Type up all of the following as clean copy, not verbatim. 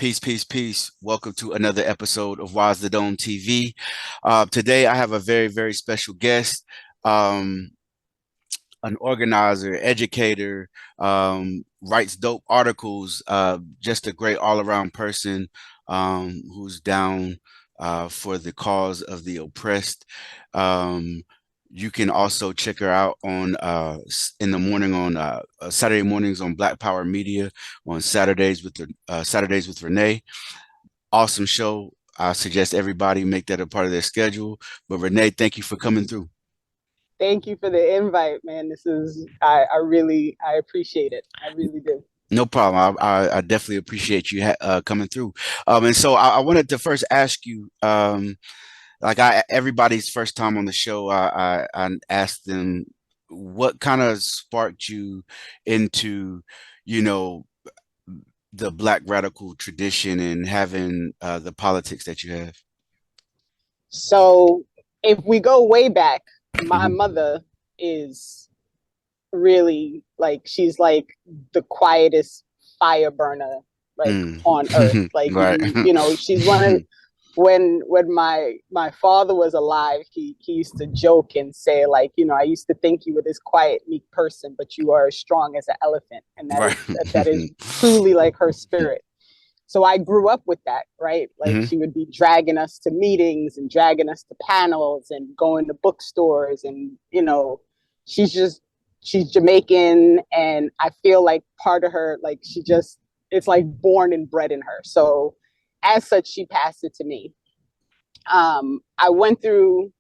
Peace, peace, peace. Welcome to another episode of Wise the Dome TV. Today, I have a very, very special guest, um, an organizer, educator, writes dope articles, just a great all around person who's down for the cause of the oppressed. Um, you can also check her out on in the morning on Saturday mornings on Black Power Media on Saturdays with Renee. Awesome show. I suggest everybody make that a part of their schedule. But Renee, thank you for coming through. Thank you for the invite, man. I appreciate it. I really do. No problem. I definitely appreciate you coming through. And so I wanted to first ask you, everybody's first time on the show, I asked them what kind of sparked you into, you know, the Black radical tradition and having the politics that you have. So if we go way back, my Hmm. mother is really like she's like the quietest fire burner like on earth. Mm. Like Right. she's one of when my father was alive, he used to joke and say like, I used to think you were this quiet, meek person, but you are as strong as an elephant, and Right. that is truly like her spirit. So I grew up with that, right? Like Hmm. she would be dragging us to meetings and dragging us to panels and going to bookstores, and she's just she's Jamaican, and I feel like part of her, like it's like born and bred in her. So as such, she passed it to me. I went through,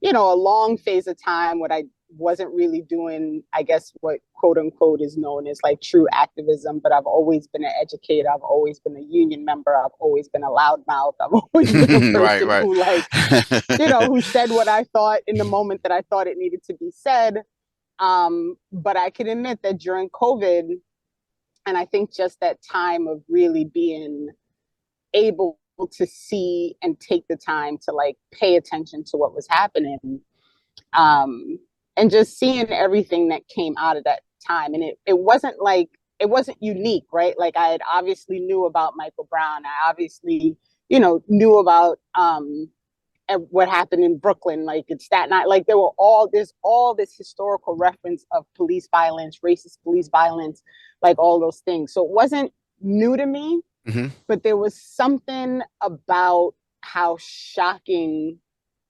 a long phase of time when I wasn't really doing, I guess, what quote unquote is known as like true activism, but I've always been an educator. I've always been a union member. I've always been a loudmouth. I've always been a Right, person right. who like, who said what I thought in the moment that I thought it needed to be said. But I can admit that during COVID, and I think just that time of really being able to see and take the time to like pay attention to what was happening, um, and just seeing everything that came out of that time. And it wasn't unique, right? Like I had obviously knew about Michael Brown. I obviously, knew about what happened in Brooklyn, like in Staten Island. Like there's all this historical reference of police violence, racist police violence, like all those things. So it wasn't new to me, Hmm. but there was something about how shocking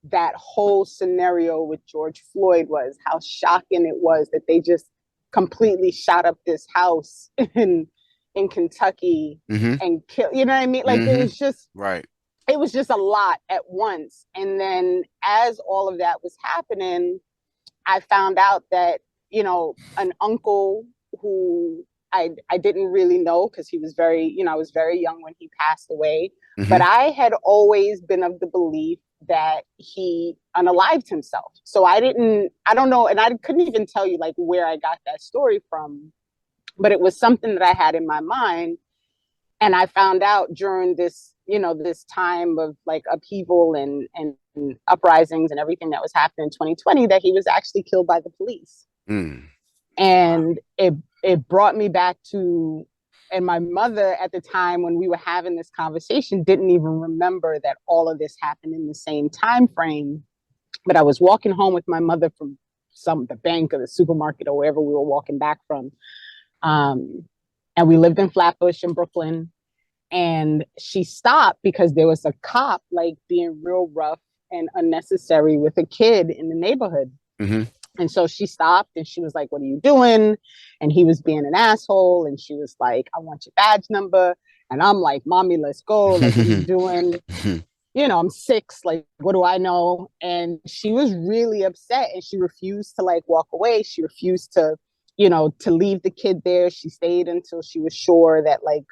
that whole scenario with George Floyd was, how shocking it was that they just completely shot up this house in Kentucky Hmm. and kill, you know what I mean? Like Hmm. Right. it was just a lot at once. And then as all of that was happening, I found out that, an uncle who I didn't really know because he was I was very young when he passed away. But Hmm. I had always been of the belief that he unalived himself. So I don't know, and I couldn't even tell you like where I got that story from, but it was something that I had in my mind. And I found out during this time of like upheaval and uprisings and everything that was happening in 2020 that he was actually killed by the police. Mm. Wow. And it brought me back to, and my mother at the time when we were having this conversation didn't even remember that all of this happened in the same time frame. But I was walking home with my mother from the bank or the supermarket or wherever we were walking back from. Um, and we lived in Flatbush in Brooklyn. And she stopped because there was a cop like being real rough and unnecessary with a kid in the neighborhood. Hmm. And so she stopped and she was like, "What are you doing?" And he was being an asshole. And she was like, "I want your badge number." And I'm like, "Mommy, let's go. Like, what are you doing?" I'm 6. Like, what do I know? And she was really upset and she refused to like walk away. She refused to leave the kid there. She stayed until she was sure that like,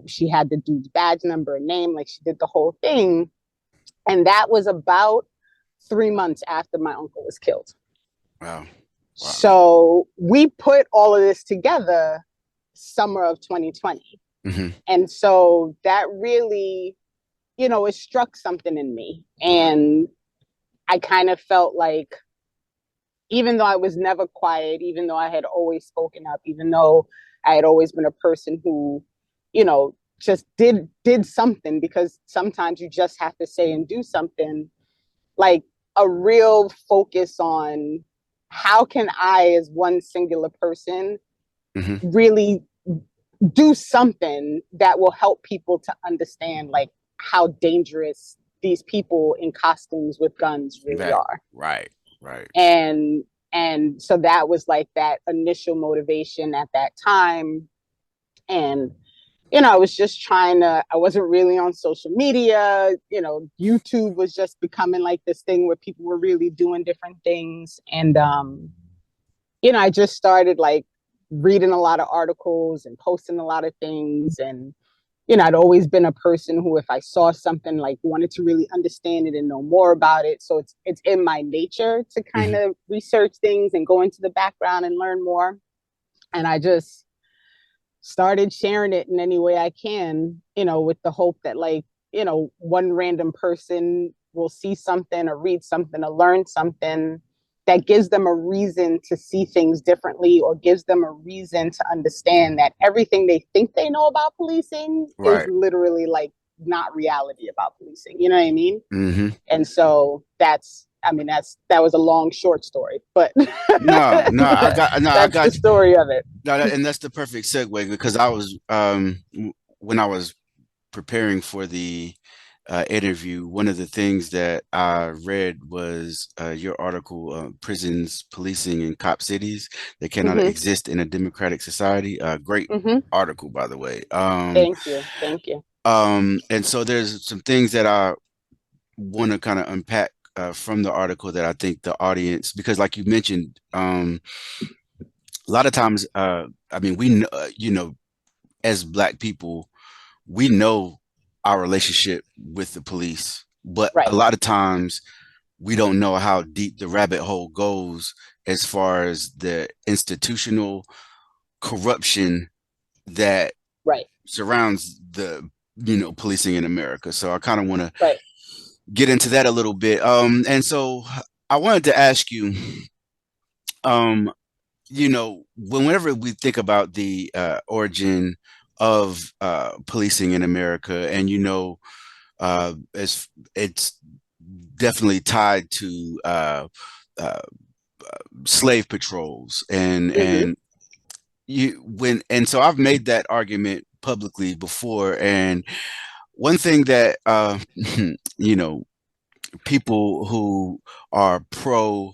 she had the dude's badge number and name. Like, she did the whole thing. And that was about 3 months after my uncle was killed. Wow. Wow. So we put all of this together summer of 2020. Hmm. And so that really, it struck something in me. Right. And I kind of felt like, even though I was never quiet, even though I had always spoken up, even though I had always been a person who, you know, did something, because sometimes you just have to say and do something, like a real focus on how can I, as one singular person, Hmm. really do something that will help people to understand like how dangerous these people in costumes with guns really Right, are. right, right. And so that was like that initial motivation at that time. And I was just trying to, I wasn't really on social media. YouTube was just becoming like this thing where people were really doing different things. And I just started like reading a lot of articles and posting a lot of things. And I'd always been a person who, if I saw something, like wanted to really understand it and know more about it. So it's in my nature to kind Hmm. of research things and go into the background and learn more. And I just started sharing it in any way I can, with the hope that, like, one random person will see something or read something or learn something that gives them a reason to see things differently, or gives them a reason to understand that everything they think they know about policing is Right. literally like not reality about policing. You know what I mean? Hmm. And so that was a long short story, but No, no, I that's the got you. story of it. No, and that's the perfect segue because when I was preparing for the interview, one of the things that I read was your article, "Prisons, Policing, and Cop Cities That Cannot Hmm. Exist in a Democratic Society." Great Hmm. article, by the way. Thank you. Thank you. And so there's some things that I want to kind of unpack from the article that I think the audience, because like you mentioned, a lot of times, I mean, as Black people, we know our relationship with the police, but a Right. lot of times we don't know how deep the rabbit hole goes as far as the institutional corruption that Right. surrounds the policing in America. So I kind of want to Right. get into that a little bit. And so I wanted to ask you, um, whenever we think about the origin of policing in America, and it's definitely tied to uh, slave patrols, and Hmm. so I've made that argument publicly before, and one thing that you know people who are pro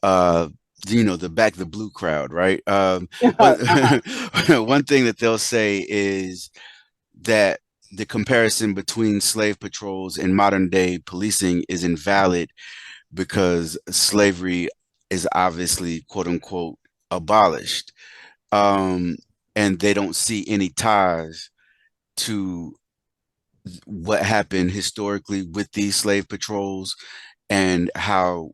uh the back the blue crowd, right? One Uh-huh. one thing that they'll say is that the comparison between slave patrols and modern day policing is invalid because slavery is obviously quote unquote abolished. Um, and they don't see any ties to what happened historically with these slave patrols and how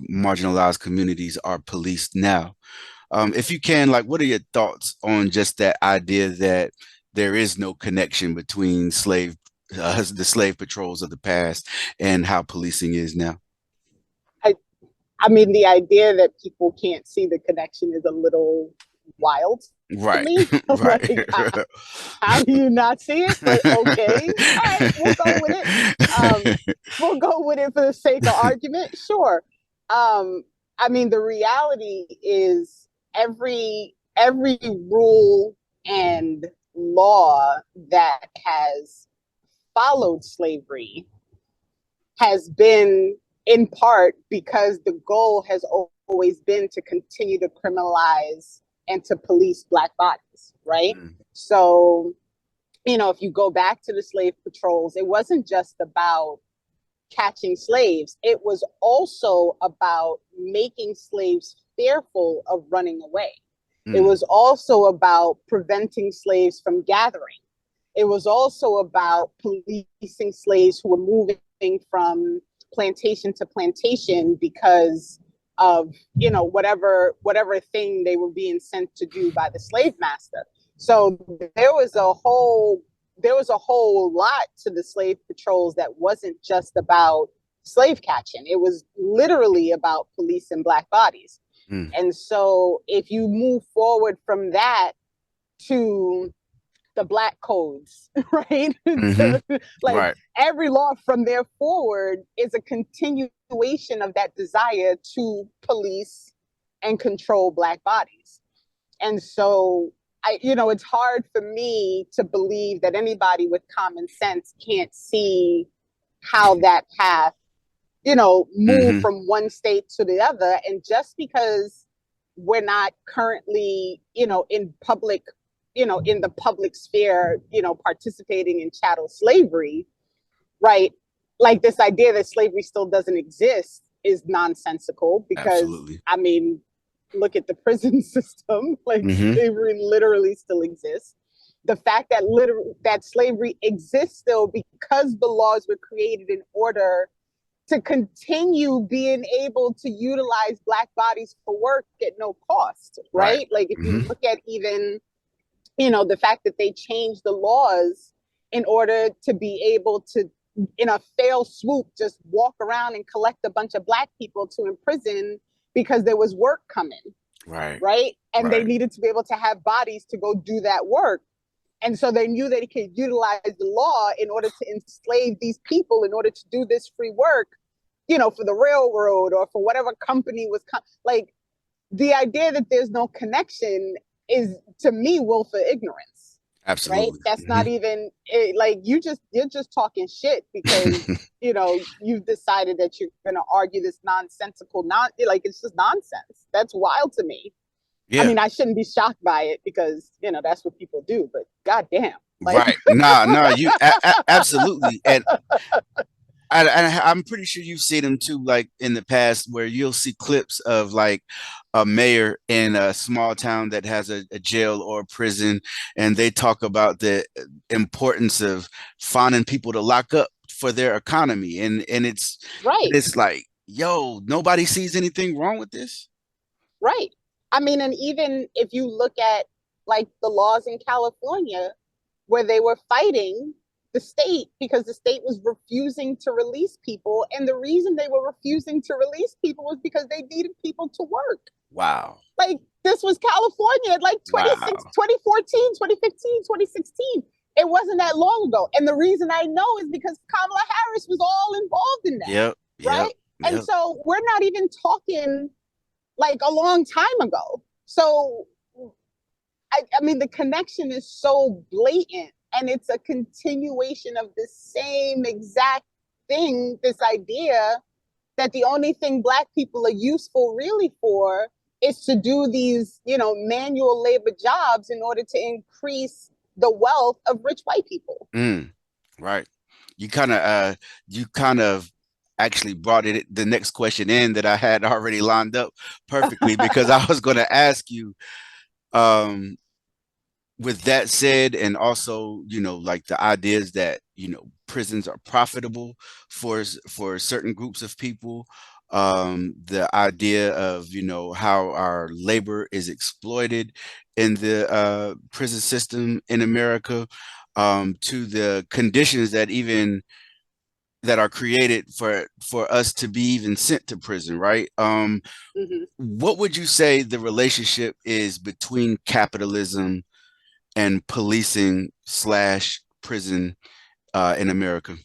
marginalized communities are policed now. If you can, like, what are your thoughts on just that idea that there is no connection between the slave patrols of the past and how policing is now? I the idea that people can't see the connection is a little wild to Right, me. right. Like, how do you not see it? But okay, all right, we'll go with it. Um, we'll go with it for the sake of argument. Sure. Um, the reality is every rule and law that has followed slavery has been in part because the goal has always been to continue to criminalize and to police Black bodies, right? Mm, So, if you go back to the slave patrols, it wasn't just about catching slaves, it was also about making slaves fearful of running away. It mm, was also about preventing slaves from gathering. It was also about policing slaves who were moving from plantation to plantation because of whatever thing they were being sent to do by the slave master. So there was a whole lot to the slave patrols that wasn't just about slave catching. It was literally about policing Black bodies. mm, And so if you move forward from that to the black codes, right? Mm-hmm. So, like Right. every law from there forward is a continuation of that desire to police and control black bodies. And so it's hard for me to believe that anybody with common sense can't see how that path, move Mm-hmm. from one state to the other. And just because we're not currently, in public, in the public sphere, participating in chattel slavery, right? Like this idea that slavery still doesn't exist is nonsensical because, Absolutely. I mean, look at the prison system. Like Mm-hmm. slavery literally still exists. The fact that that slavery exists still because the laws were created in order to continue being able to utilize black bodies for work at no cost, Right. right? Like if you Mm-hmm. look at even, the fact that they changed the laws in order to be able to, in a fail swoop, just walk around and collect a bunch of black people to imprison because there was work coming, Right. right? And they Right. needed to be able to have bodies to go do that work. And so they knew they could utilize the law in order to enslave these people in order to do this free work, for the railroad or for whatever company was like the idea that there's no connection is to me willful ignorance, right? Absolutely. That's not Mm-hmm. even like you're just talking shit because you've decided that you're going to argue this nonsensical like it's just nonsense. That's wild to me. I Yeah. mean, I shouldn't be shocked by it because that's what people do, but goddamn, like Right. Nah, nah, you absolutely. And I'm pretty sure you've seen them too, like in the past, where you'll see clips of like a mayor in a small town that has a jail or a prison, and they talk about the importance of finding people to lock up for their economy, and right, it's like, yo, nobody sees anything wrong with this. right. I mean, and even if you look at like the laws in California where they were fighting the state because the state was refusing to release people. And the reason they were refusing to release people was because they needed people to work. Wow, Like this was California, like wow, 2014, 2015, 2016. It wasn't that long ago. And the reason I know is because Kamala Harris was all involved in that, yep, yep, right? And yep. so we're not even talking like a long time ago. So I mean, the connection is so blatant and it's a continuation of the same exact thing, this idea that the only thing black people are useful really for is to do these, manual labor jobs in order to increase the wealth of rich white people. Mm, right. You kind of actually brought it the next question in that I had already lined up perfectly because I was going to ask you, um with that said, and also, like the ideas that, prisons are profitable for certain groups of people, the idea of, how our labor is exploited in the prison system in America, to the conditions that are created for us to be even sent to prison, right? Mm-hmm. What would you say the relationship is between capitalism and policing slash prison in America?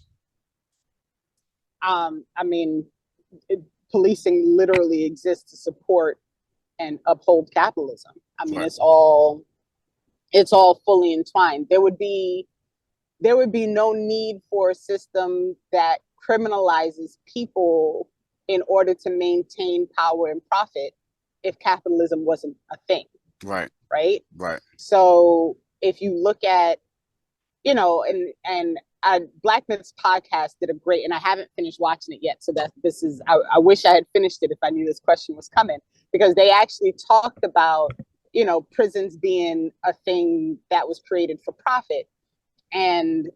I mean, policing literally exists to support and uphold capitalism. I mean, Right. it's all fully entwined. There would be no need for a system that criminalizes people in order to maintain power and profit if capitalism wasn't a thing, Right. right? Right. So if you look at, and Black Myth's podcast did a great, and I haven't finished watching it yet. So that this is, I wish I had finished it if I knew this question was coming, because they actually talked about, prisons being a thing that was created for profit. And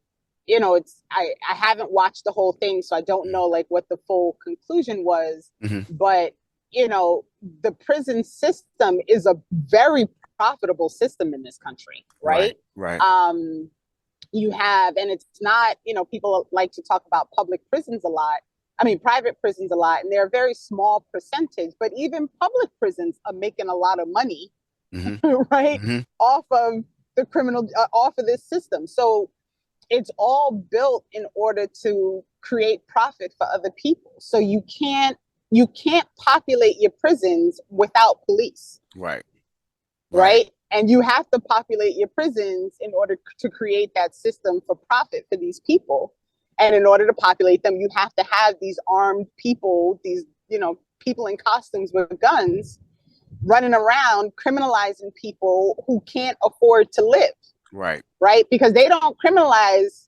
it's I haven't watched the whole thing, so I don't know like what the full conclusion was, Mm-hmm. but the prison system is a very profitable system in this country, Right. right? Right. You have, and it's not, people like to talk about public prisons a lot, I mean private prisons a lot, and they're a very small percentage, but even public prisons are making a lot of money Mm-hmm. right, Mm-hmm. off of the criminal off of this system. So it's all built in order to create profit for other people. So you can't populate your prisons without police. Right. Right. Right? And you have to populate your prisons in order to create that system for profit for these people. And in order to populate them, you have to have these armed people, these, people in costumes with guns running around criminalizing people who can't afford to live. Right. Right? Because they don't criminalize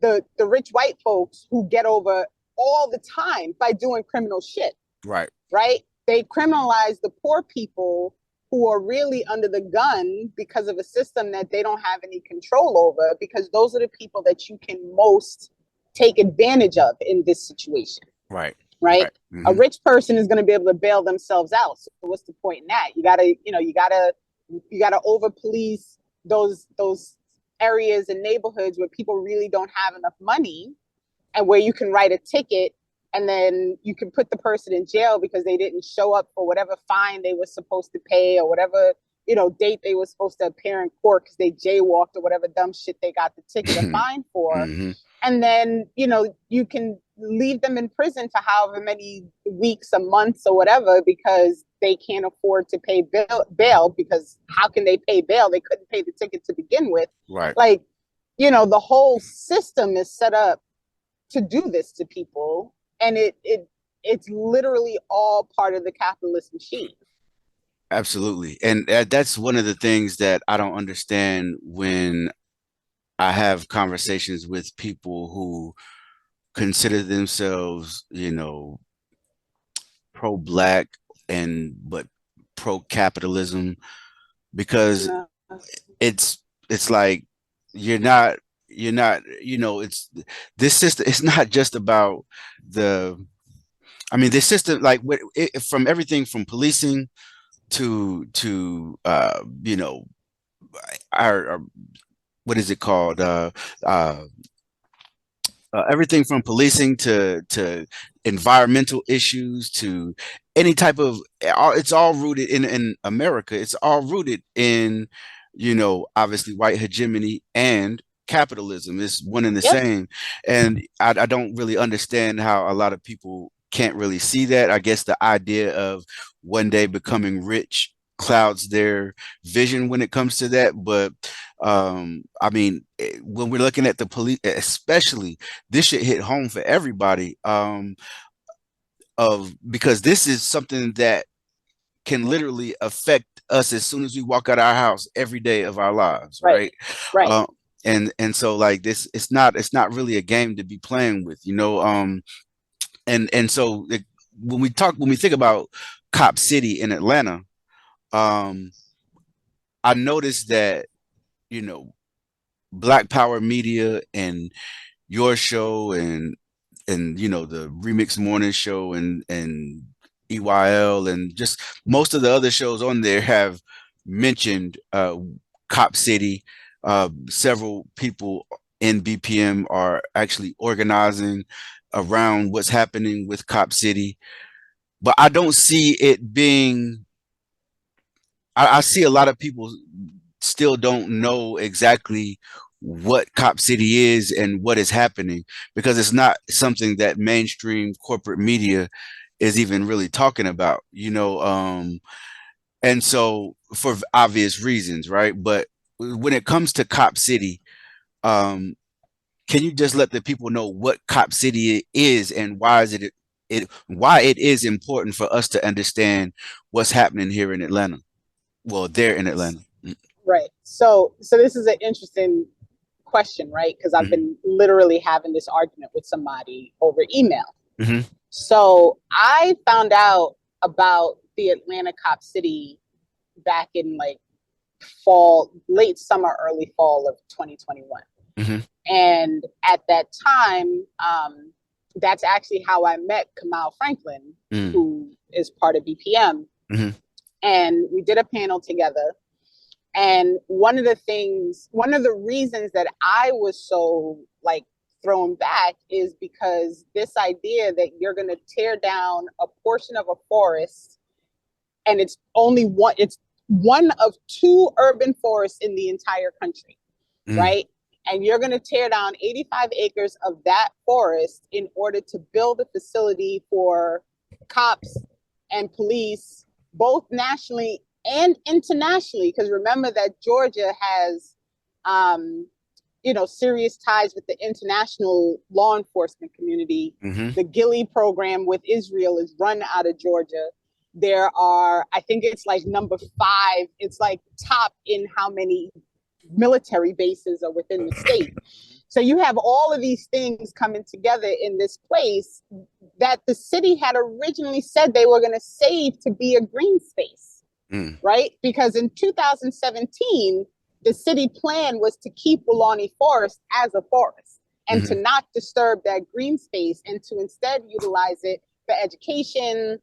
the rich white folks who get over all the time by doing criminal shit. Right. Right? They criminalize the poor people who are really under the gun because of a system that they don't have any control over, because those are the people that you can most take advantage of in this situation. Right. Right. Right. Mm-hmm. A rich person is going to be able to bail themselves out. So what's the point in that? You gotta over police those areas and neighborhoods where people really don't have enough money, and where you can write a ticket and then you can put the person in jail because they didn't show up for whatever fine they were supposed to pay, or whatever, date they were supposed to appear in court because they jaywalked or whatever dumb shit they got the ticket or fine for. Mm-hmm. And then, you can leave them in prison for however many weeks or months or whatever, because they can't afford to pay bail, because how can they pay bail? They couldn't pay the ticket to begin with. Right. Like, the whole system is set up to do this to people. And it's literally all part of the capitalist machine. Absolutely. And that's one of the things that I don't understand when I have conversations with people who consider themselves, pro-black but pro-capitalism, because it's like you're not, it's this system. It's not just about this system, like from everything from policing to our what is it called? Uh, Everything from policing to environmental issues to any type of, it's all rooted in America. It's all rooted in, obviously white hegemony and capitalism. It's one and the Yep. same. And I don't really understand how a lot of people can't really see that. I guess the idea of one day becoming rich clouds their vision when it comes to that. But when we're looking at the police, especially, this should hit home for everybody, because this is something that can literally affect us as soon as we walk out our house every day of our lives, right? Right. uh, and so, like, this, it's not really a game to be playing with, and so when we think about Cop City in Atlanta, um I noticed that, you know Black Power Media and your show and the Remix Morning Show and EYL and just most of the other shows on there have mentioned Cop City. Several people in BPM are actually organizing around what's happening with Cop City, but I don't see it being. I see a lot of people still don't know exactly what Cop City is and what is happening, because it's not something that mainstream corporate media is even really talking about, and so, for obvious reasons, right? But when it comes to Cop City, um, can you just let the people know what Cop City is and why it is important for us to understand what's happening here in Atlanta? Well, there in Atlanta. Right. So this is an interesting question, right? Because I've Mm-hmm. been literally having this argument with somebody over email. Mm-hmm. So I found out about the Atlanta Cop City back in like late summer, early fall of 2021. Mm-hmm. And at that time, that's actually how I met Kamal Franklin, Mm-hmm. who is part of BPM. Mm-hmm. And we did a panel together. And one of the reasons that I was so like thrown back is because this idea that you're going to tear down a portion of a forest, and it's one of two urban forests in the entire country, Mm. right? And you're going to tear down 85 acres of that forest in order to build a facility for cops and police, both nationally and internationally. Because remember that Georgia has, serious ties with the international law enforcement community. Mm-hmm. The Gilly program with Israel is run out of Georgia. There are, I think it's like number 5. It's like top in how many military bases are within the state. So you have all of these things coming together in this place that the city had originally said they were going to save to be a green space, right? Because in 2017, the city plan was to keep Woolani Forest as a forest and to not disturb that green space and to instead utilize it for education,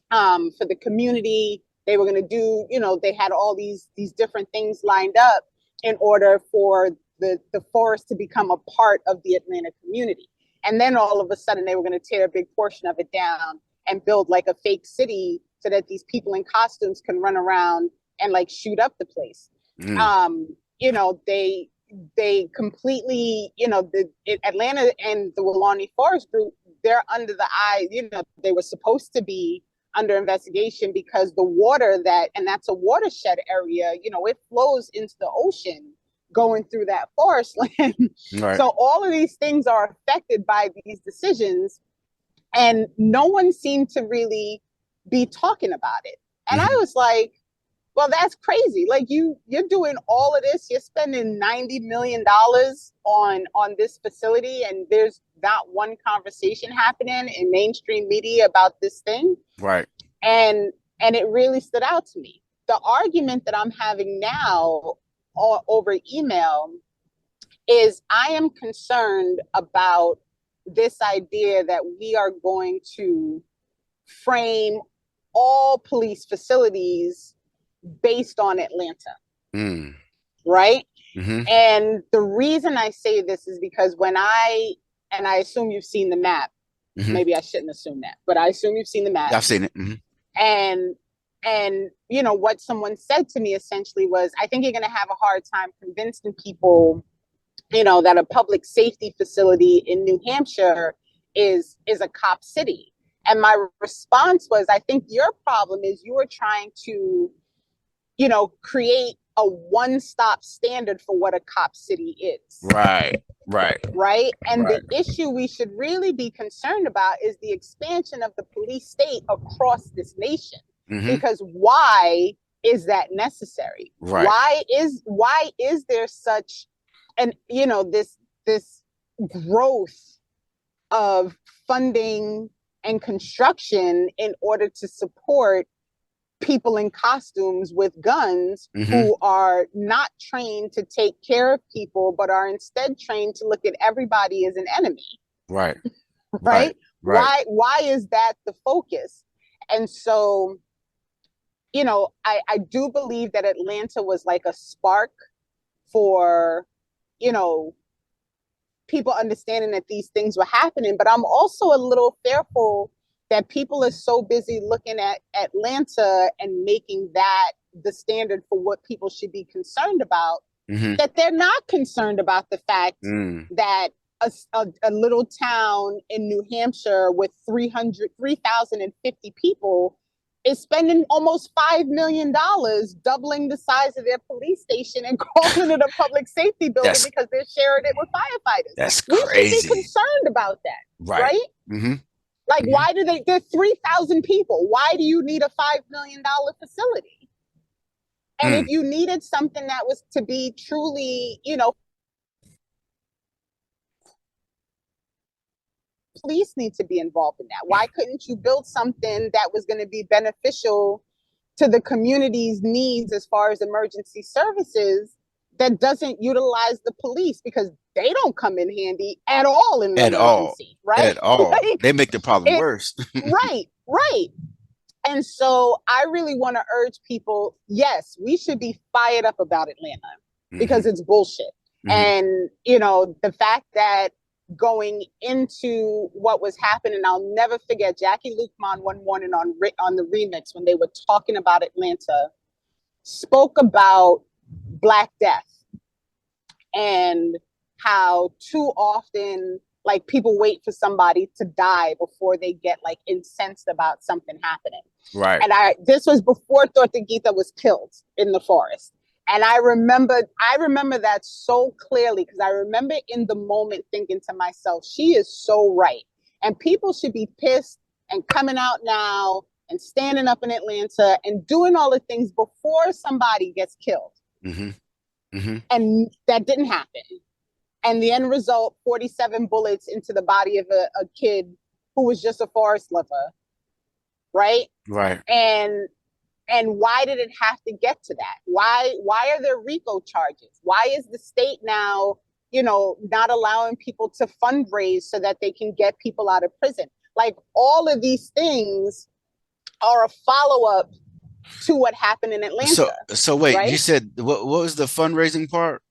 for the community. They were going to do, they had all these different things lined up in order for the forest to become a part of the Atlanta community. And then all of a sudden they were going to tear a big portion of it down and build like a fake city so that these people in costumes can run around and like shoot up the place. They completely, Atlanta and the Woolani Forest Group, they're under the eye, they were supposed to be under investigation because the water and that's a watershed area, it flows into the ocean going through that forest land. Right. So all of these things are affected by these decisions, and no one seemed to really be talking about it. And I was like, well, that's crazy. Like you're doing all of this, you're spending $90 million on this facility, and there's not one conversation happening in mainstream media about this thing. Right. And it really stood out to me. The argument that I'm having now over email is I am concerned about this idea that we are going to frame all police facilities based on Atlanta. Right? And the reason I say this is because I assume you've seen the map. Maybe I shouldn't assume that, but I assume you've seen the map. I've seen it. And what someone said to me essentially was, I think you're going to have a hard time convincing people, that a public safety facility in New Hampshire is a cop city. And my response was, I think your problem is you are trying to, create a one-stop standard for what a cop city is. Right. And the issue we should really be concerned about is the expansion of the police state across this nation. Because why is that necessary? Right. Why is there such this growth of funding and construction in order to support people in costumes with guns who are not trained to take care of people, but are instead trained to look at everybody as an enemy? Right. Why is that the focus? And so, I do believe that Atlanta was like a spark for, people understanding that these things were happening. But I'm also a little fearful that people are so busy looking at Atlanta and making that the standard for what people should be concerned about, that they're not concerned about the fact that a little town in New Hampshire with 3,050 people is spending almost $5 million doubling the size of their police station and calling it a public safety building because they're sharing it with firefighters. That's crazy. We should be concerned about that, right? Like, why do there's 3,000 people. Why do you need a $5 million facility? And if you needed something that was to be truly, police need to be involved in that. Why couldn't you build something that was going to be beneficial to the community's needs as far as emergency services that doesn't utilize the police, because they don't come in handy at all in an emergency, right? At all. They make the problem worse. Right. And so I really want to urge people, yes, we should be fired up about Atlanta because it's bullshit. And, the fact that going into what was happening, I'll never forget Jackie Luqman one morning on the remix when they were talking about Atlanta, spoke about Black death and how too often like people wait for somebody to die before they get like incensed about something happening. Right. And this was before Tortuguita was killed in the forest. And I remember that so clearly because I remember in the moment thinking to myself, she is so right. And people should be pissed and coming out now and standing up in Atlanta and doing all the things before somebody gets killed. Mm-hmm. Mm-hmm. And that didn't happen. And the end result, 47 bullets into the body of a kid who was just a forest lover, right? Right. And why did it have to get to that? Why are there RICO charges? Why is the state now, not allowing people to fundraise so that they can get people out of prison? Like all of these things are a follow-up to what happened in So Atlanta, so wait, you right? said what was the fundraising part?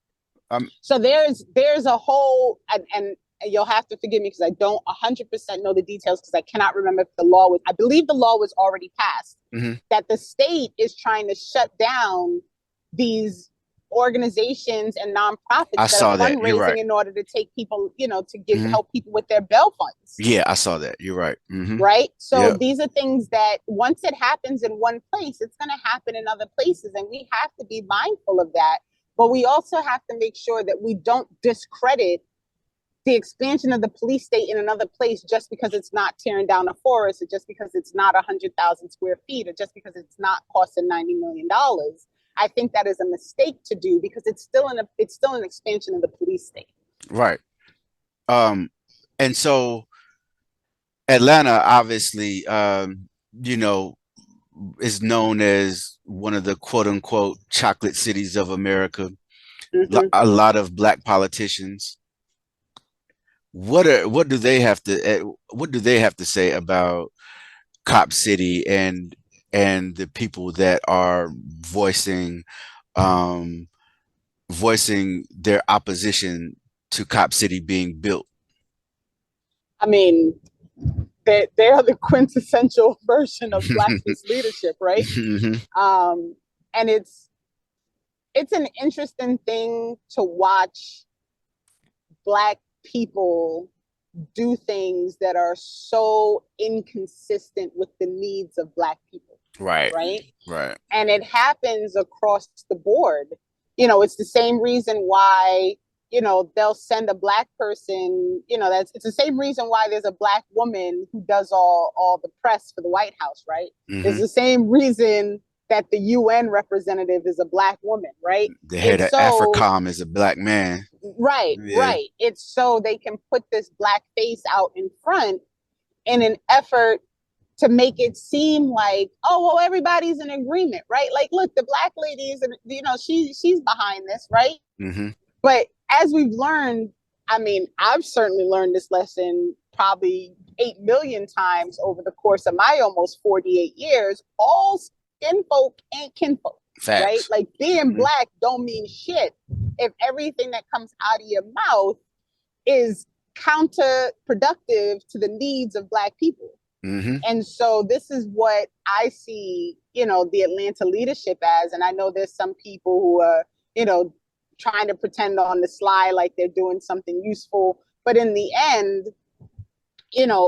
So there's a whole and you'll have to forgive me because I don't 100% know the details because I cannot remember if the law was, I believe the law was already passed, Mhm. that the state is trying to shut down these organizations and I nonprofits that are saw that. You're right. fundraising in order to take people, to give Hmm. help people with their bail funds. Yeah, I saw that. You're right. Hmm. Right. So Yep. these are things that once it happens in one place, it's going to happen in other places. And we have to be mindful of that. But we also have to make sure that we don't discredit the expansion of the police state in another place just because it's not tearing down a forest, or just because it's not 100,000 square feet, or just because it's not costing $90 million. I think that is a mistake to do because it's still an expansion of the police state. Right. Um, and so Atlanta, obviously, you know, is known as one of the quote unquote chocolate cities of America. Mm-hmm. A lot of black politicians. What do they have to say about Cop City and the people that are um voicing their opposition to Cop City being built? I mean, they are the quintessential version of blackface leadership, right? Hmm. Um, and it's an interesting thing to watch black people do things that are so inconsistent with the needs of black people, Right, right? right. And it happens across the board. It's the same reason why, they'll send a black person, it's the same reason why there's a black woman who does all the press for the White House, right? It's Hmm. the same reason that the UN representative is a black woman, right? The head It's of so AFRICOM is a black man. right, Yeah. right. It's so they can put this black face out in front in an effort to make it seem like, oh well, everybody's in agreement, right? Like, look, the black lady is, she's behind this, right? Hmm. But as we've learned, I mean, I've certainly learned this lesson probably 8 million times over the course of my almost 48 years. All skin folk ain't kinfolk, right? Facts. Like being Hmm. black don't mean shit if everything that comes out of your mouth is counterproductive to the needs of black people. Hmm. And so this is what I see, the Atlanta leadership as. And I know there's some people who are, trying to pretend on the sly like they're doing something useful. But in the end,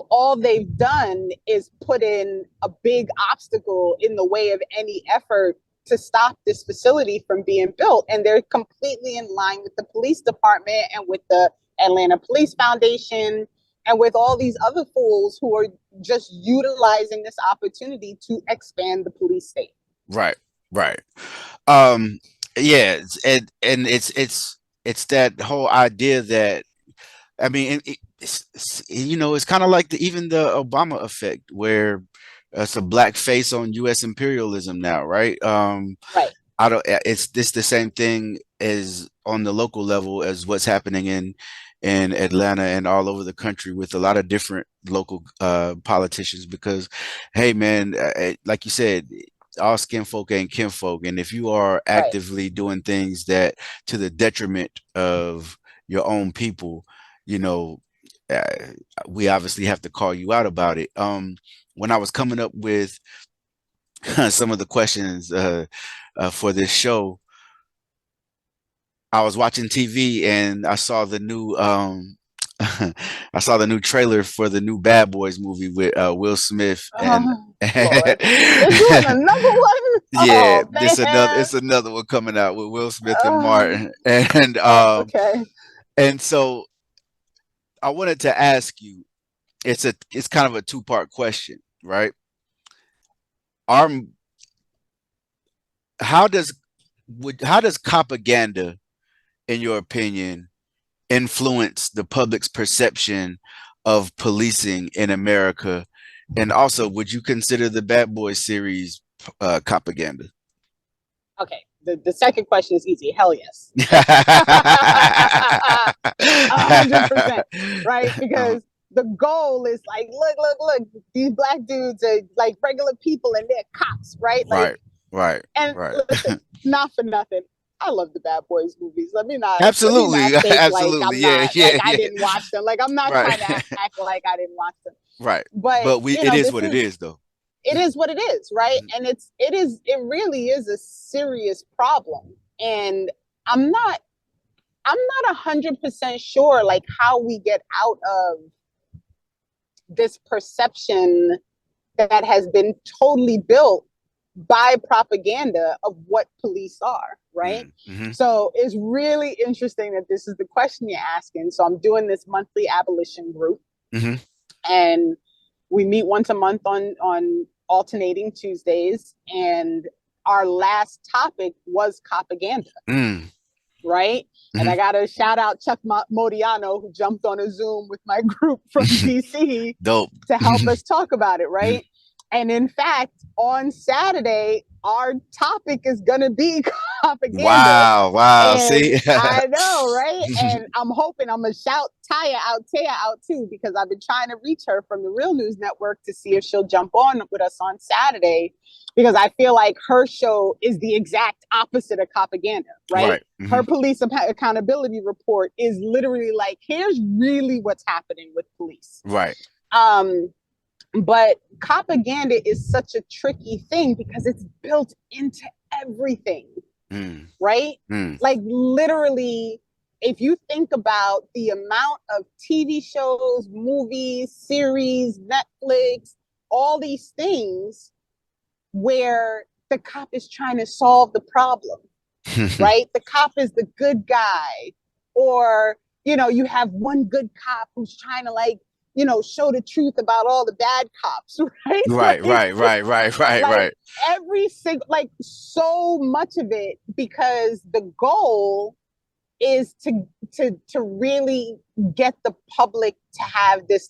all they've done is put in a big obstacle in the way of any effort to stop this facility from being built. And they're completely in line with the police department and with the Atlanta Police Foundation and with all these other fools who are just utilizing this opportunity to expand the police state. Right, right. Um, yeah, and it's that whole idea that I mean, it's kind of like even the Obama effect, where it's a black face on U.S. imperialism now, right? Right. I don't. It's this the same thing as on the local level as what's happening in Atlanta and all over the country with a lot of different local politicians. Because, hey, man, like you said, all skin folk ain't kinfolk, and if you are Right. actively doing things that to the detriment of your own people, you know, uh, we obviously have to call you out about it. When I was coming up with some of the questions for this show. I was watching TV and I saw the new I saw the new trailer for the new Bad Boys movie with Will Smith and Oh, Lord. They're doing another one? yeah, Oh, man. it's another one coming out with Will Smith and Oh, Martin and okay. so I wanted to ask you, it's kind of a two-part question, right? Our how does how does propaganda, in your opinion, influence the public's perception of policing in America? And also, would you consider the Bad Boys series propaganda? Okay. The second question is easy. Hell yes. 100%. Right? Because the goal is like, look, these black dudes are like regular people and they're cops, right? Like, Right, right, and right. listen, not for nothing. I love the Bad Boys movies. Let me not Absolutely, fake like absolutely. I'm Yeah, not like yeah, I yeah. didn't watch them. Like I'm not Right, trying to act like I didn't watch them. right. But But it is what it is, though. it is what it is, right? Mhm. And it really is a serious problem. And I'm not I'm not 100% sure like how we get out of this perception that has been totally built by propaganda of what police are, right? Mm-hmm. So it's really interesting that this is the question you're asking. So I'm doing this monthly abolition group, Mm-hmm. and we meet once a month on alternating Tuesdays, and our last topic was propaganda, Mm-hmm. right? And I got to shout out Chuck Modiano, who jumped on a Zoom with my group from DC Dope. to help us talk about it, right? And in fact, on Saturday, our topic is going to be propaganda. Wow, wow. And See? I know, right? And I'm hoping I'm going to shout Taya out too, because I've been trying to reach her from the Real News Network to see if she'll jump on with us on Saturday, because I feel like her show is the exact opposite of propaganda, right? Right. Mm-hmm. Her police accountability report is literally like, here's really what's happening with police. Right. Um, but propaganda is such a tricky thing because it's built into everything, right? Like literally, if you think about the amount of TV shows, movies, series, Netflix, all these things where the cop is trying to solve the problem, right? The cop is the good guy. Or, you have one good cop who's trying to like, show the truth about all the bad cops, right? Right, right, right, right, right, Like right. every single, like so much of it, because the goal is to really get the public to have this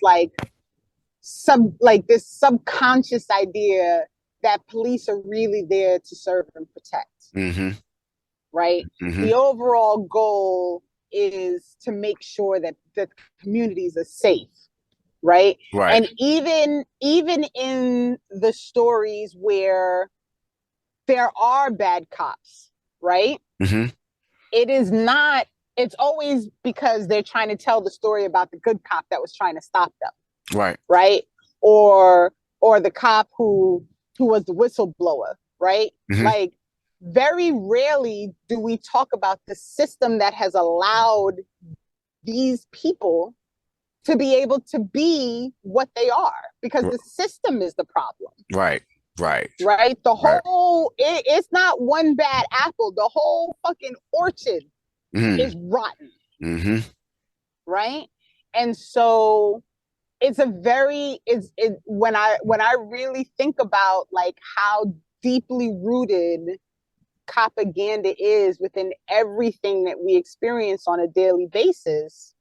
this subconscious idea that police are really there to serve and protect. Mm-hmm. Right? Mm-hmm. The overall goal is to make sure that the communities are safe, right? Right. And even in the stories where there are bad cops, right? Mm-hmm. It is not, it's always because they're trying to tell the story about the good cop that was trying to stop them. Right. Right? Or the cop who was the whistleblower, right? Mm-hmm. Like very rarely do we talk about the system that has allowed these people to be able to be what they are, because the system is the problem. Right. Right. Right. The whole, it's not one bad apple. The whole fucking orchard is rotten. Mm-hmm. Right. And so it's when I really think about like how deeply rooted propaganda is within everything that we experience on a daily basis,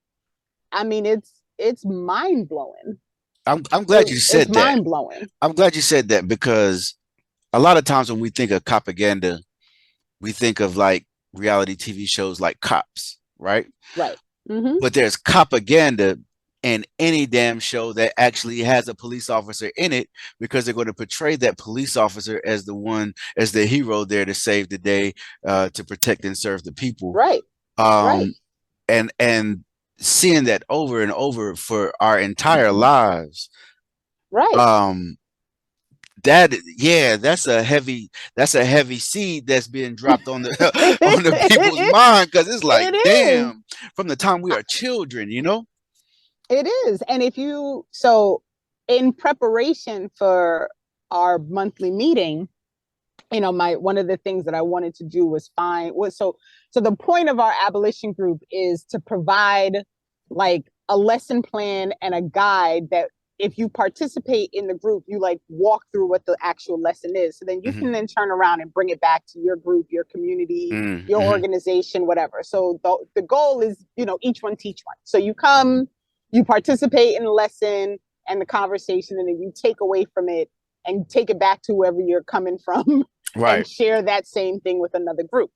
I mean, it's mind blowing. I'm glad you said it's that. mind blowing. I'm glad you said that, because a lot of times when we think of propaganda, we think of like reality TV shows like Cops, right? Right. Mm-hmm. But there's propaganda in any damn show that actually has a police officer in it, because they're going to portray that police officer as the hero there to save the day, to protect and serve the people. Right. Right. And seeing that over and over for our entire lives. Right. Yeah, that's a heavy seed that's being dropped on the on the people's mind, because it's like, It is. damn, from the time we are children, you know. It is. And if you, so in preparation for our monthly meeting, my one of the things that I wanted to do was so the point of our abolition group is to provide like a lesson plan and a guide that if you participate in the group, you like walk through what the actual lesson is. So then you Hmm. can then turn around and bring it back to your group, your community, your Mm-hmm. organization, whatever. So the goal is, each one teach one. So you come, you participate in the lesson and the conversation, and then you take away from it and take it back to wherever you're coming from and Right. share that same thing with another group.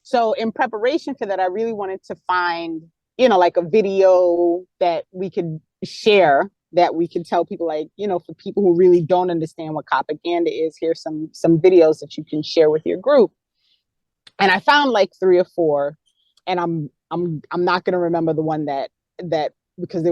So in preparation for that, I really wanted to find, like a video that we could share, that we can tell people, like, for people who really don't understand what propaganda is, here's some videos that you can share with your group. And I found like three or four, and I'm not gonna remember the one that because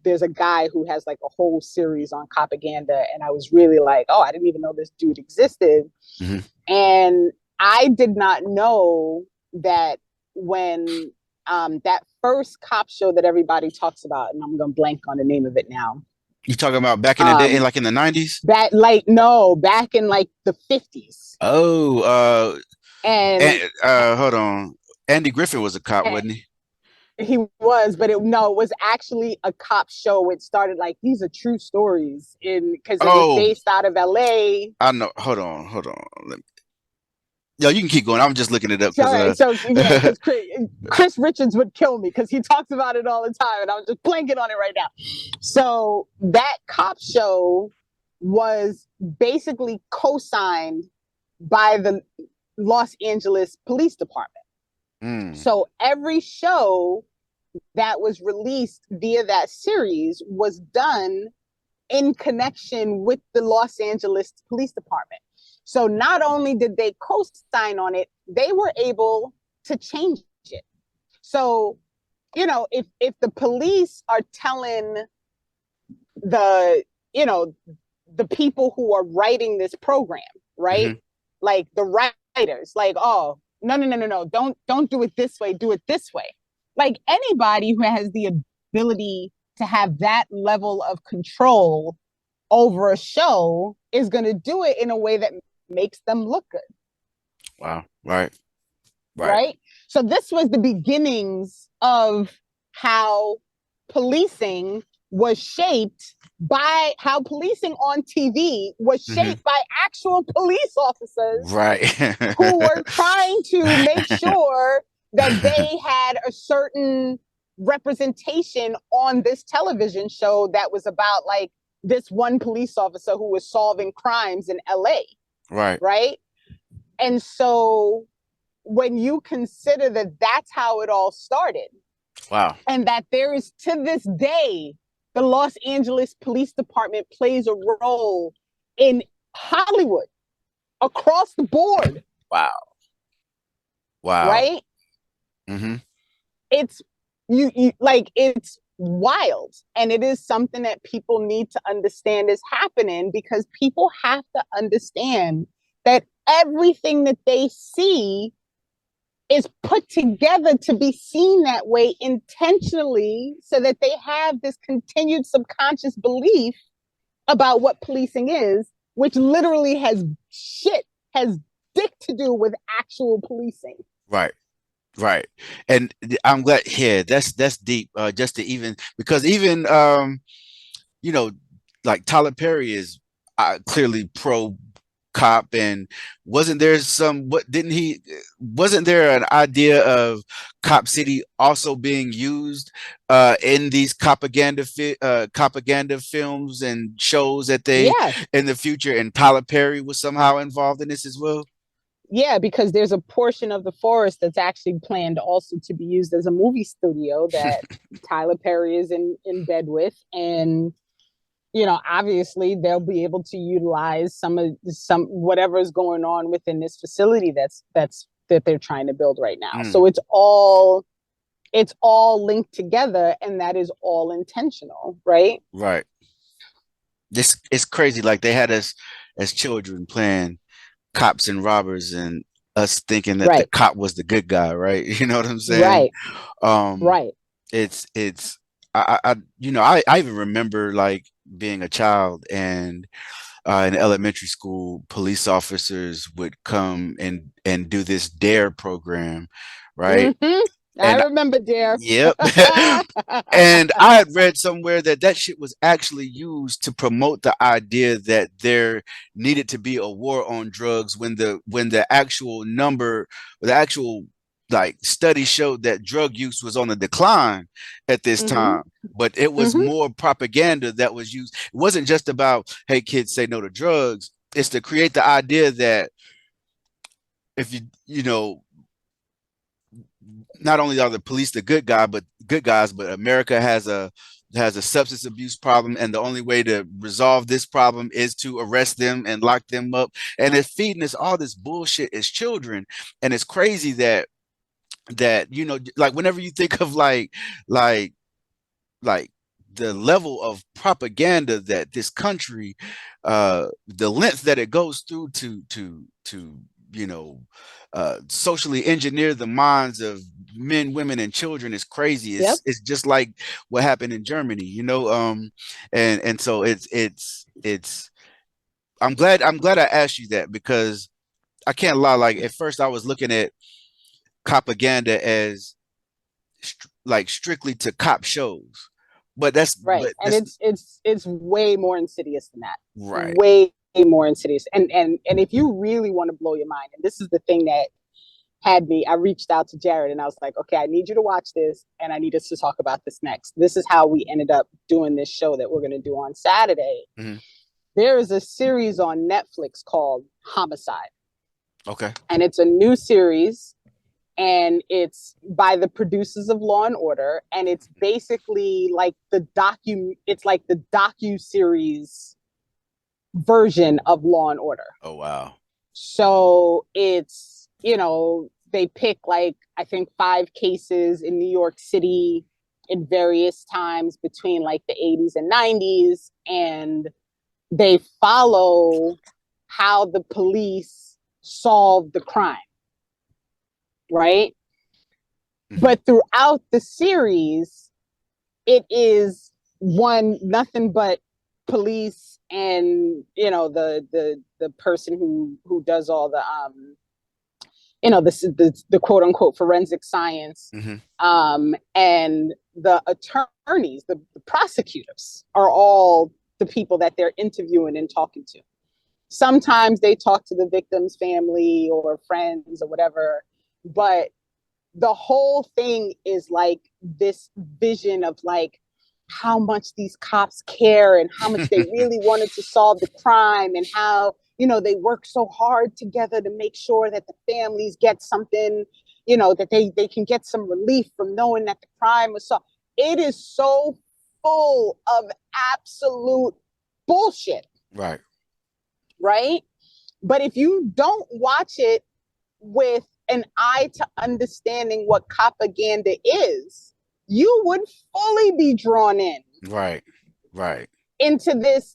there's a guy who has like a whole series on propaganda, and I was really like, oh, I didn't even know this dude existed. Hmm. And I did not know that when that first cop show that everybody talks about, and I'm gonna blank on the name of it now. You talking about back in the day, Um, like in the 90s? that like no, back in like the 50s, Oh, and hold on. Andy Griffin was a cop, wasn't he? he was, but it was actually a cop show. It started like these are true stories in because it was Oh, based out of LA. I know. Hold on. Yo, you can keep going. I'm just looking it up All because right, so yeah, because Chris Richards would kill me because he talks about it all the time, and I'm just blanking on it right now. So that cop show was basically co-signed by the Los Angeles Police Department. mm, So every show that was released via that series was done in connection with the Los Angeles Police Department. So not only did they co-sign on it, they were able to change it. So, if the police are telling the, you know, the people who are writing this program, right? hmm, Like the writers, like, oh, no, no, no, no, no, don't do it this way, do it this way. Like anybody who has the ability to have that level of control over a show is going to do it in a way that makes them look good. wow. Right. Right. Right. So this was the beginnings of how policing was shaped by how policing on TV was Hmm. shaped by actual police officers Right. who were trying to make sure that they had a certain representation on this television show that was about like this one police officer who was solving crimes in LA, Right. right? And so when you consider that that's how it all started, Wow. and that there is to this day, the Los Angeles Police Department plays a role in Hollywood across the board, Wow. Wow. right? Hmm. It's you like it's wild, and it is something that people need to understand is happening, because people have to understand that everything that they see is put together to be seen that way intentionally, so that they have this continued subconscious belief about what policing is, which literally has dick to do with actual policing. Right. Right. And I'm glad. Yeah, that's deep. Just to even because even you know, like Tyler Perry is clearly pro cop, and wasn't there some what didn't he wasn't there an idea of Cop City also being used in these propaganda films and shows that they Yeah, in the future, and Tyler Perry was somehow involved in this as well? yeah, because there's a portion of the forest that's actually planned also to be used as a movie studio that Tyler Perry is in bed with. And obviously they'll be able to utilize some whatever is going on within this facility that they're trying to build right now. Mm, So it's all linked together, and that is all intentional, right? right. This it's crazy. Like they had us. as children playing cops and robbers, and us thinking that the Right. cop was the good guy, right? You know what I'm saying? Right. Um, Right. it's I even remember like being a child and in elementary school, police officers would come and do this DARE program, right? I And remember Dare. yep. And I had read somewhere that that shit was actually used to promote the idea that there needed to be a war on drugs when the actual number, the actual like study showed that drug use was on the decline at this Hmm. time. But it was Hmm. more propaganda that was used. It wasn't just about, hey, kids, say no to drugs. It's to create the idea that if you know, not only are the police the good guys, but America has a substance abuse problem, and the only way to resolve this problem is to arrest them and lock them up. And it's feeding us all this bullshit as children. And it's crazy that like whenever you think of like like the level of propaganda that this country, the length that it goes through to you know socially engineer the minds of men, women, and children is crazy. Yep. It's just like what happened in Germany, and so it's I'm glad I asked you that, because I can't lie, like at first I was looking at Copaganda as like strictly to cop shows, Right. but And that's it's way more insidious than that. right. Way more insidious. And if you really want to blow your mind, and this is the thing that had me, I reached out to Jared and I was like, okay, I need you to watch this and I need us to talk about this next. This is how we ended up doing this show that we're going to do on Saturday. Mhm. There is a series on Netflix called Homicide, Okay. and it's a new series, and it's by the producers of Law and Order, and it's basically like the docu series version of Law and Order. Oh wow. So it's, they pick like I think 5 cases in New York City in various times between like the 80s and 90s, and they follow how the police solve the crime, right? Hmm. But throughout the series, it is one nothing but police and the person who does all the the quote unquote forensic science, Hmm. and the attorneys, the prosecutors are all the people that they're interviewing and talking to. Sometimes they talk to the victim's family or friends or whatever, but the whole thing is like this vision of like how much these cops care and how much they really wanted to solve the crime, and how they work so hard together to make sure that the families get something, that they can get some relief from knowing that the crime was solved. It is so full of absolute bullshit, Right. right? But if you don't watch it with an eye to understanding what propaganda is, you would fully be drawn in Right. Right. into this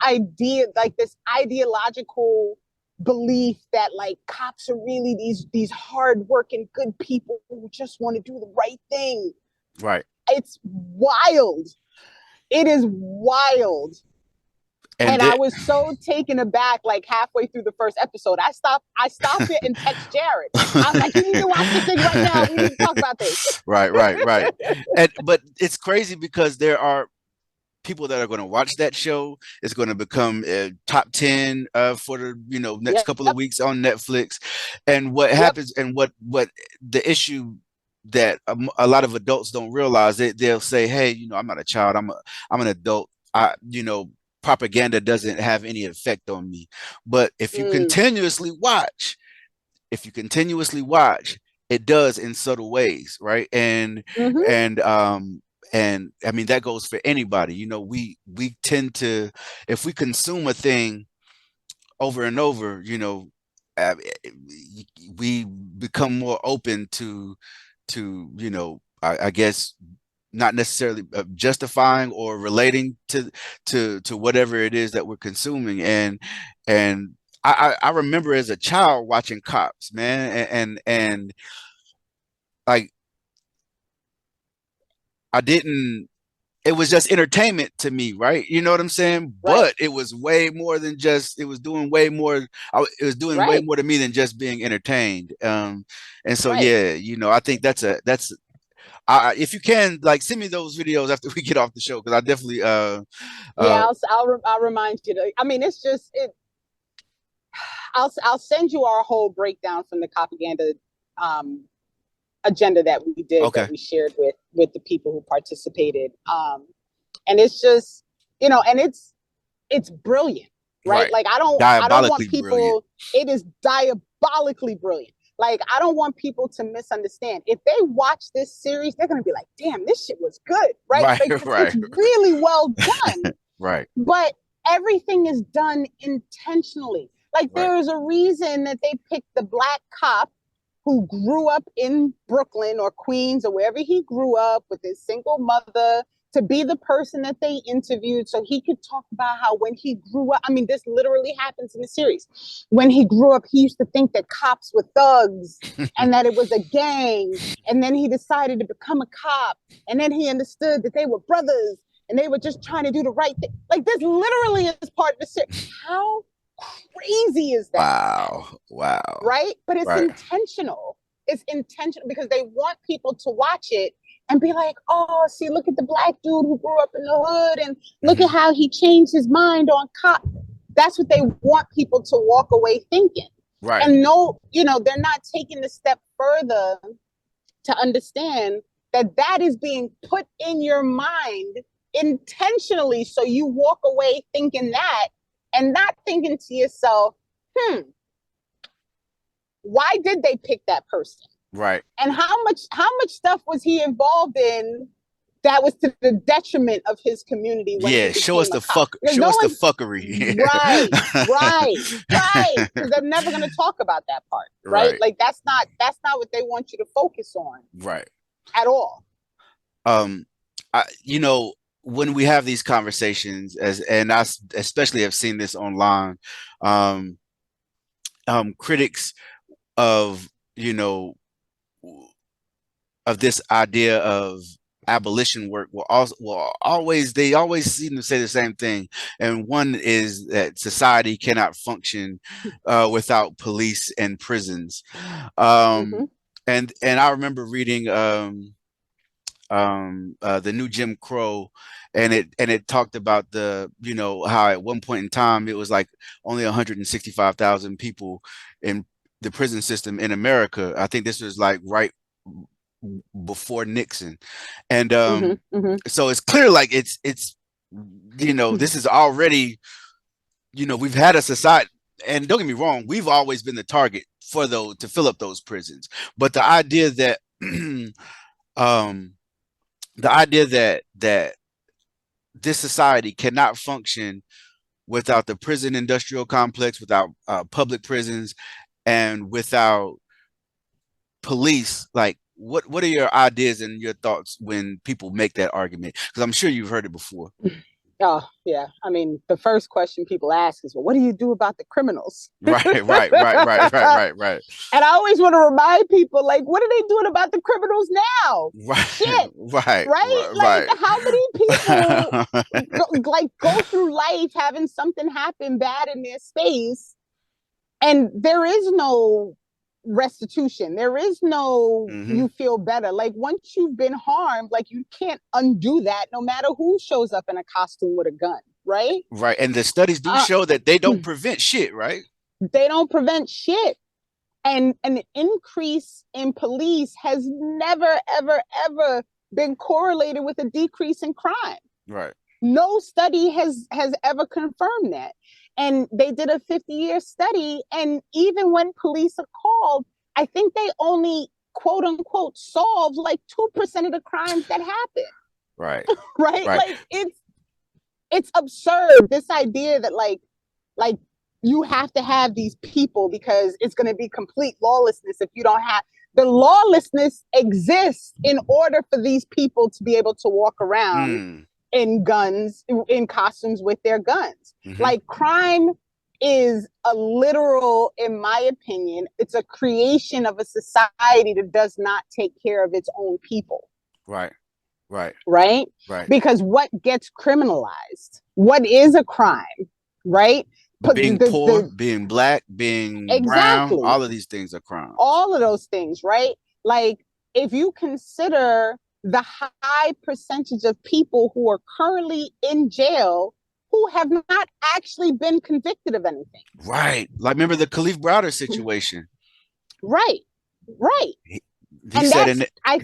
idea, like this ideological belief that like cops are really these hardworking good people who just want to do the right thing. Right. It's wild. It is wild. And And I it, was so taken aback, like halfway through the first episode. I stopped it and text Jared. I was like, you need to watch this thing right now. We need to talk about this. right. And but it's crazy because there are people that are going to watch that show. It's going to become top 10 for the next Yep. couple of weeks on Netflix. And what Yep. happens, and what the issue that a lot of adults don't realize, they'll say, hey, I'm not a child, I'm an adult, propaganda doesn't have any effect on me. But Mm. if you continuously watch, it does in subtle ways, right? Mm-hmm. And I mean that goes for anybody. We tend to, if we consume a thing over and over, uh, we become more open to I guess not necessarily justifying or relating to whatever it is that we're consuming. And I remember as a child watching Cops, man, and like I didn't. It was just entertainment to me, right? You know what I'm saying? Right, But it was way more than just. It was doing way more. It was doing way right, more to me than just being entertained. And so right. yeah, I think that's. If you can, like, send me those videos after we get off the show, because I definitely Yeah, uh I'll remind you to. I mean, it's just it. I'll send you our whole breakdown from the Copaganda um, agenda that we did, that okay, we shared with the people who participated. And it's just, and it's brilliant, right? right, Like I don't want diabolically brilliant, people. It is diabolically brilliant. Like I don't want people to misunderstand. If they watch this series, they're gonna be like, "Damn, this shit was good," right? right, Like it's right, really well done, right, but everything is done intentionally. Like right. there is a reason that they picked the black cop who grew up in Brooklyn or Queens or wherever he grew up with his single mother to be the person that they interviewed so he could talk about how when he grew up, I mean, this literally happens in the series. When he grew up, he used to think that cops were thugs and that it was a gang. And then he decided to become a cop. And then he understood that they were brothers and they were just trying to do the right thing. Like this literally is part of the series. How crazy is that? Wow, wow, Right? But it's right. intentional. It's intentional because they want people to watch it and be like, oh, see, look at the black dude who grew up in the hood and look at Hmm. how he changed his mind on cop. That's what they want people to walk away thinking. Right, And no, they're not taking the step further to understand that that is being put in your mind intentionally. So you walk away thinking that and not thinking to yourself, why did they pick that person? right. And how much stuff was he involved in that was to the detriment of his community when he Yeah, became a cop? Because show no us the one's fuckery. right, right, right. Because they're never going to talk about that part, right? Right, Like that's not what they want you to focus on right. at all. Um, when we have these conversations, and I especially have seen this online, um, critics of you know of this idea of abolition work they always seem to say the same thing, and one is that society cannot function without police and prisons. Mm-hmm, Um, and I remember reading the new Jim Crow, and it talked about how at one point in time it was like only 165,000 people in the prison system in America. I think this was like right before Nixon, and mm-hmm, mm-hmm. so it's clear like it's this is already we've had a society. And don't get me wrong, we've always been the target for those to fill up those prisons, but um the idea that this society cannot function without the prison industrial complex, without public prisons, and without police. Like, what are your ideas and your thoughts when people make that argument? Because I'm sure you've heard it before. Oh, yeah. I mean, the first question people ask is, well, what do you do about the criminals? Right, right, right, right, right, right, right, And I always want to remind people, like, what are they doing about the criminals now? right, Shit, right, right? Like, right, how many people right. go through life having something happen bad in their space, and there is no restitution. There is no Hmm. you feel better. Like once you've been harmed, like you can't undo that, no matter who shows up in a costume with a gun, right? Right, and the studies do Uh, show that they don't prevent shit, right? they don't prevent shit. And an increase in police has never, ever, ever been correlated with a decrease in crime. Right, No study has ever confirmed that. And they did a 50-year study, and even when police are called, I think they only quote unquote solve like 2% of the crimes that happen. right, Right? right. Like it's absurd, this idea that like you have to have these people because it's going to be complete lawlessness if you don't have. The lawlessness exists in order for these people to be able to walk around Mm. in guns, in costumes with their guns. Hmm. Like crime is a literal, in my opinion, it's a creation of a society that does not take care of its own people. Right. Right. Right? Right. Because what gets criminalized? What is a crime? Right? But Being poor, being black, being brown, exactly, all of these things are crimes. all of those things, right? Like if you consider the high percentage of people who are currently in jail who have not actually been convicted of anything. Right. Like remember the Khalif Browder situation. Right, right. He And said in that's it.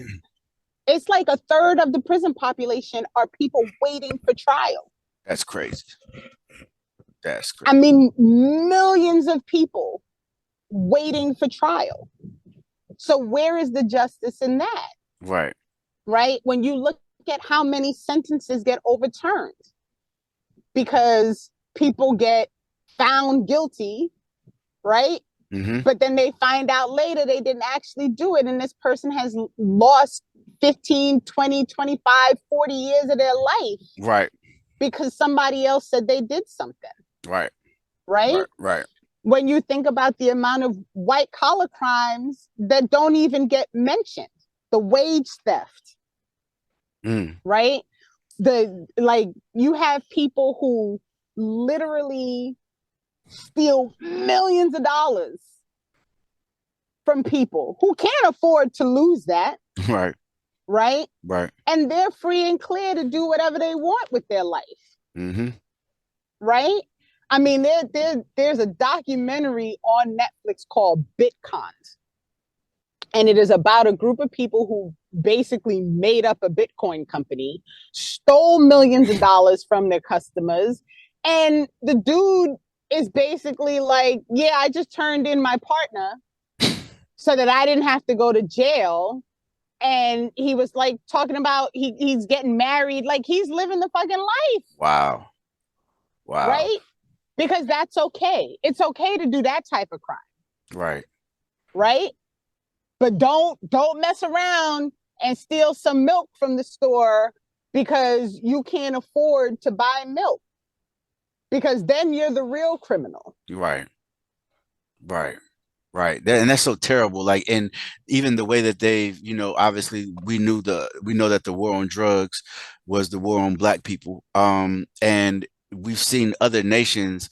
it's like a third of the prison population are people waiting for trial. That's crazy. That's I crazy. mean, millions of people waiting for trial. So where is the justice in that? Right. Right? When you look at how many sentences get overturned because people get found guilty, right? Hmm. But then they find out later they didn't actually do it. And this person has lost 15, 20, 25, 40 years of their life Right. because somebody else said they did something, Right. right? Right. Right. When you think about the amount of white collar crimes that don't even get mentioned, the wage theft, Mm. right? The like you have people who literally steal millions of dollars from people who can't afford to lose that, Right. right? Right. And they're free and clear to do whatever they want with their life, Hmm. right? I mean, there's a documentary on Netflix called Bitcoins, and it is about a group of people who basically made up a Bitcoin company, stole millions of dollars from their customers, and the dude is basically like, "Yeah, I just turned in my partner so that I didn't have to go to jail." And he was like talking about he's getting married, like he's living the fucking life, Wow. Wow. right? Because that's okay. It's okay to do that type of crime, Right. right? But don't mess around and steal some milk from the store because you can't afford to buy milk, because then you're the real criminal. Right. Right. Right. And that's so terrible. Like, and even the way that they've, obviously we know that the war on drugs was the war on black people. And we've seen other nations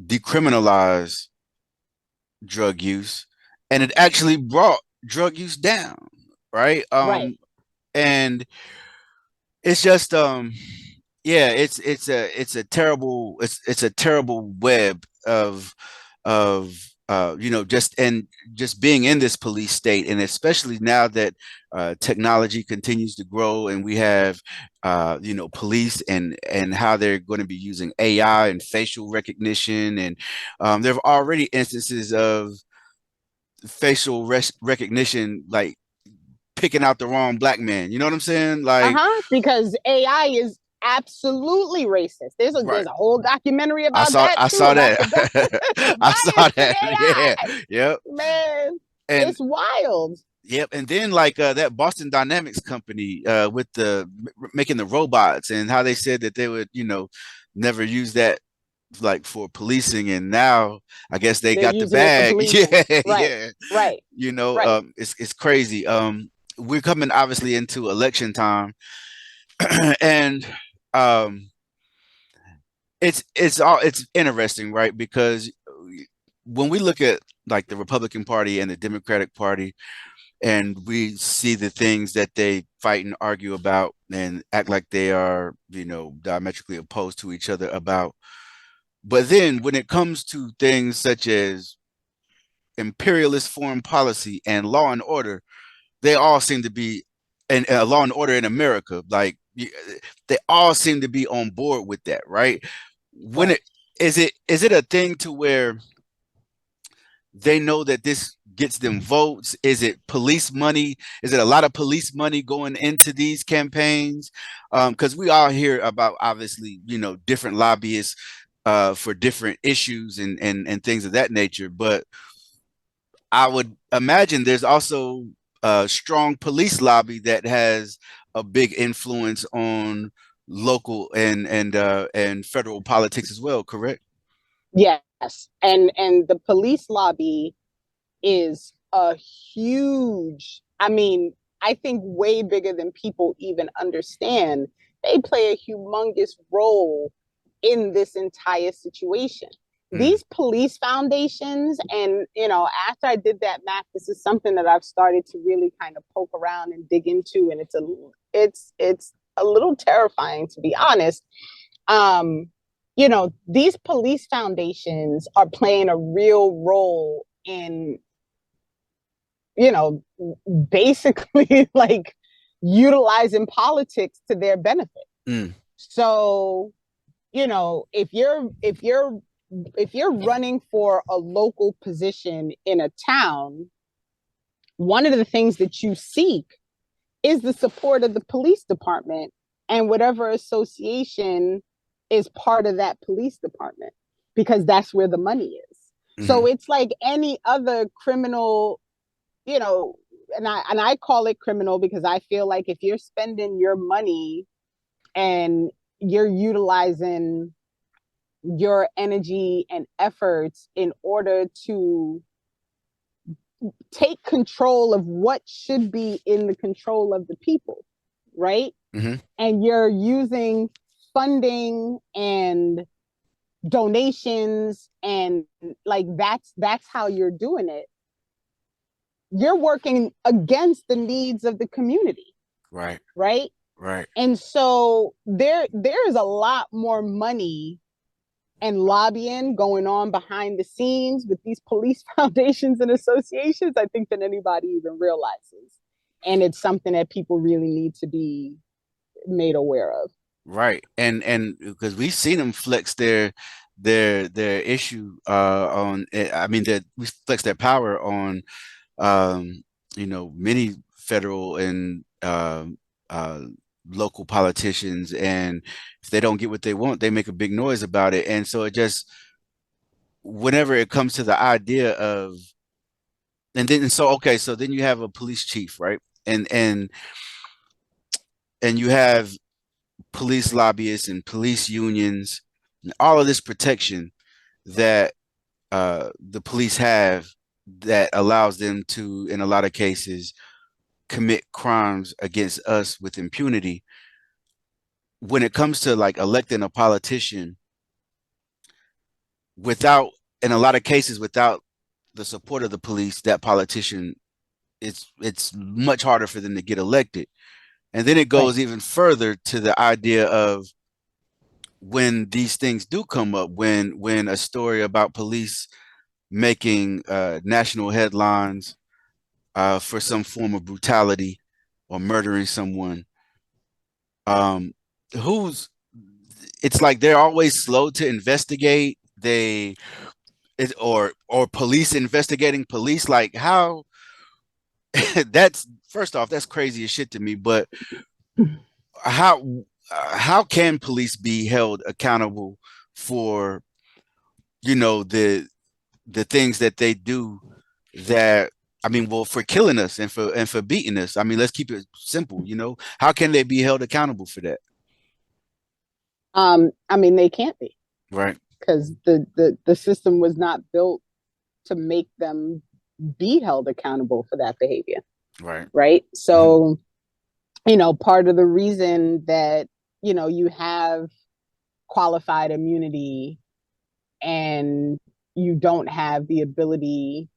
decriminalize drug use, and it actually brought drug use down. Right. Right. And it's just, yeah, it's a terrible web of just and just being in this police state, and especially now that technology continues to grow, and we have police and how they're going to be using AI and facial recognition, and there are already instances of facial recognition, like picking out the wrong black man. You know what I'm saying? Like, Uh-huh. Because AI is absolutely racist. There's a right. there's a whole documentary I about saw that I too, saw about the that. I saw bias in that. Yeah. AI. Yep. Man, And it's wild. yep. And then like that Boston Dynamics company with the making the robots, and how they said that they would, never use that like for policing, and now I guess they They're got the using it for bag. policing. Yeah, Right, yeah. right, right. It's crazy. We're coming obviously into election time, and um it's interesting, right? Because when we look at like the Republican Party and the Democratic Party, and we see the things that they fight and argue about and act like they are, diametrically opposed to each other about. But then when it comes to things such as imperialist foreign policy and law and order, they all seem to be, and law and order in America, like they all seem to be on board with that, right? When Right. it is it a thing to where they know that this gets them votes? Is it police money? Is it a lot of police money going into these campaigns? Because we all hear about, obviously, different lobbyists for different issues and things of that nature. But I would imagine there's also a strong police lobby that has a big influence on local and federal politics as well, correct? Yes, and the police lobby is a huge, I mean, I think way bigger than people even understand. They play a humongous role in this entire situation. Mm, These police foundations, and after I did that math, this is something that I've started to really kind of poke around and dig into, and it's a little terrifying, to be honest. um these police foundations are playing a real role in, you know basically like utilizing politics to their benefit. mm, So, if you're running for a local position in a town, one of the things that you seek is the support of the police department and whatever association is part of that police department, because that's where the money is. mm-hmm, So it's like any other criminal, you know, and I call it criminal because I feel like if you're spending your money and you're utilizing your energy and efforts in order to take control of what should be in the control of the people, right? mm-hmm. And you're using funding and donations, and like that's how you're doing it. You're working against the needs of the community, Right, right? right, And so there's a lot more money and lobbying going on behind the scenes with these police foundations and associations, I think, than anybody even realizes. And it's something that people really need to be made aware of. right. And because we've seen them flex their issue on I mean that we flex their power on um, many federal and uh, local politicians, and if they don't get what they want, they make a big noise about it. And so it just, whenever it comes to the idea of, so then you have a police chief, right? And and and you have police lobbyists and police unions, and all of this protection that the police have that allows them to, in a lot of cases, commit crimes against us with impunity. When it comes to like electing a politician, without, in a lot of cases, without the support of the police, that politician, it's much harder for them to get elected. And then it Right. goes even further to the idea of when these things do come up, when a story about police making national headlines for some form of brutality or murdering someone, um, who's it's like they're always slow to investigate. Or police investigating police. Like, how that's, first off, that's crazy as shit to me. But how can police be held accountable for the things that they do, that, I mean, well, for killing us and for beating us? I mean, let's keep it simple. How can they be held accountable for that? I mean, they can't be, Right, because the system was not built to make them be held accountable for that behavior, right. right? Hmm. So, part of the reason that, you have qualified immunity and you don't have the ability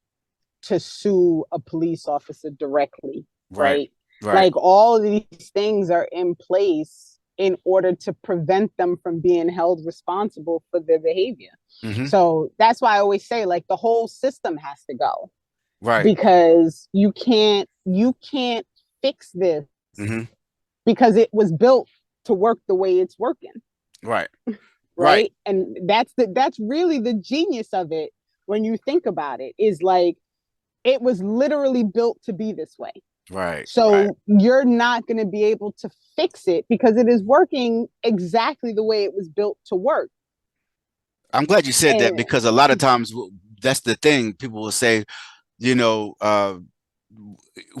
to sue a police officer directly, Right, right? right. Like, all of these things are in place in order to prevent them from being held responsible for their behavior. Hmm. So that's why I always say, like, the whole system has to go, Right. because you can't fix this Hmm. because it was built to work the way it's working, Right, right, right? And that's really the genius of it. When you think about it, is like, it was literally built to be this way. right, right. So you're not going to be able to fix it because it is working exactly the way it was built to work. I'm glad you said that, And because a lot of times that's the thing. People will say, you know,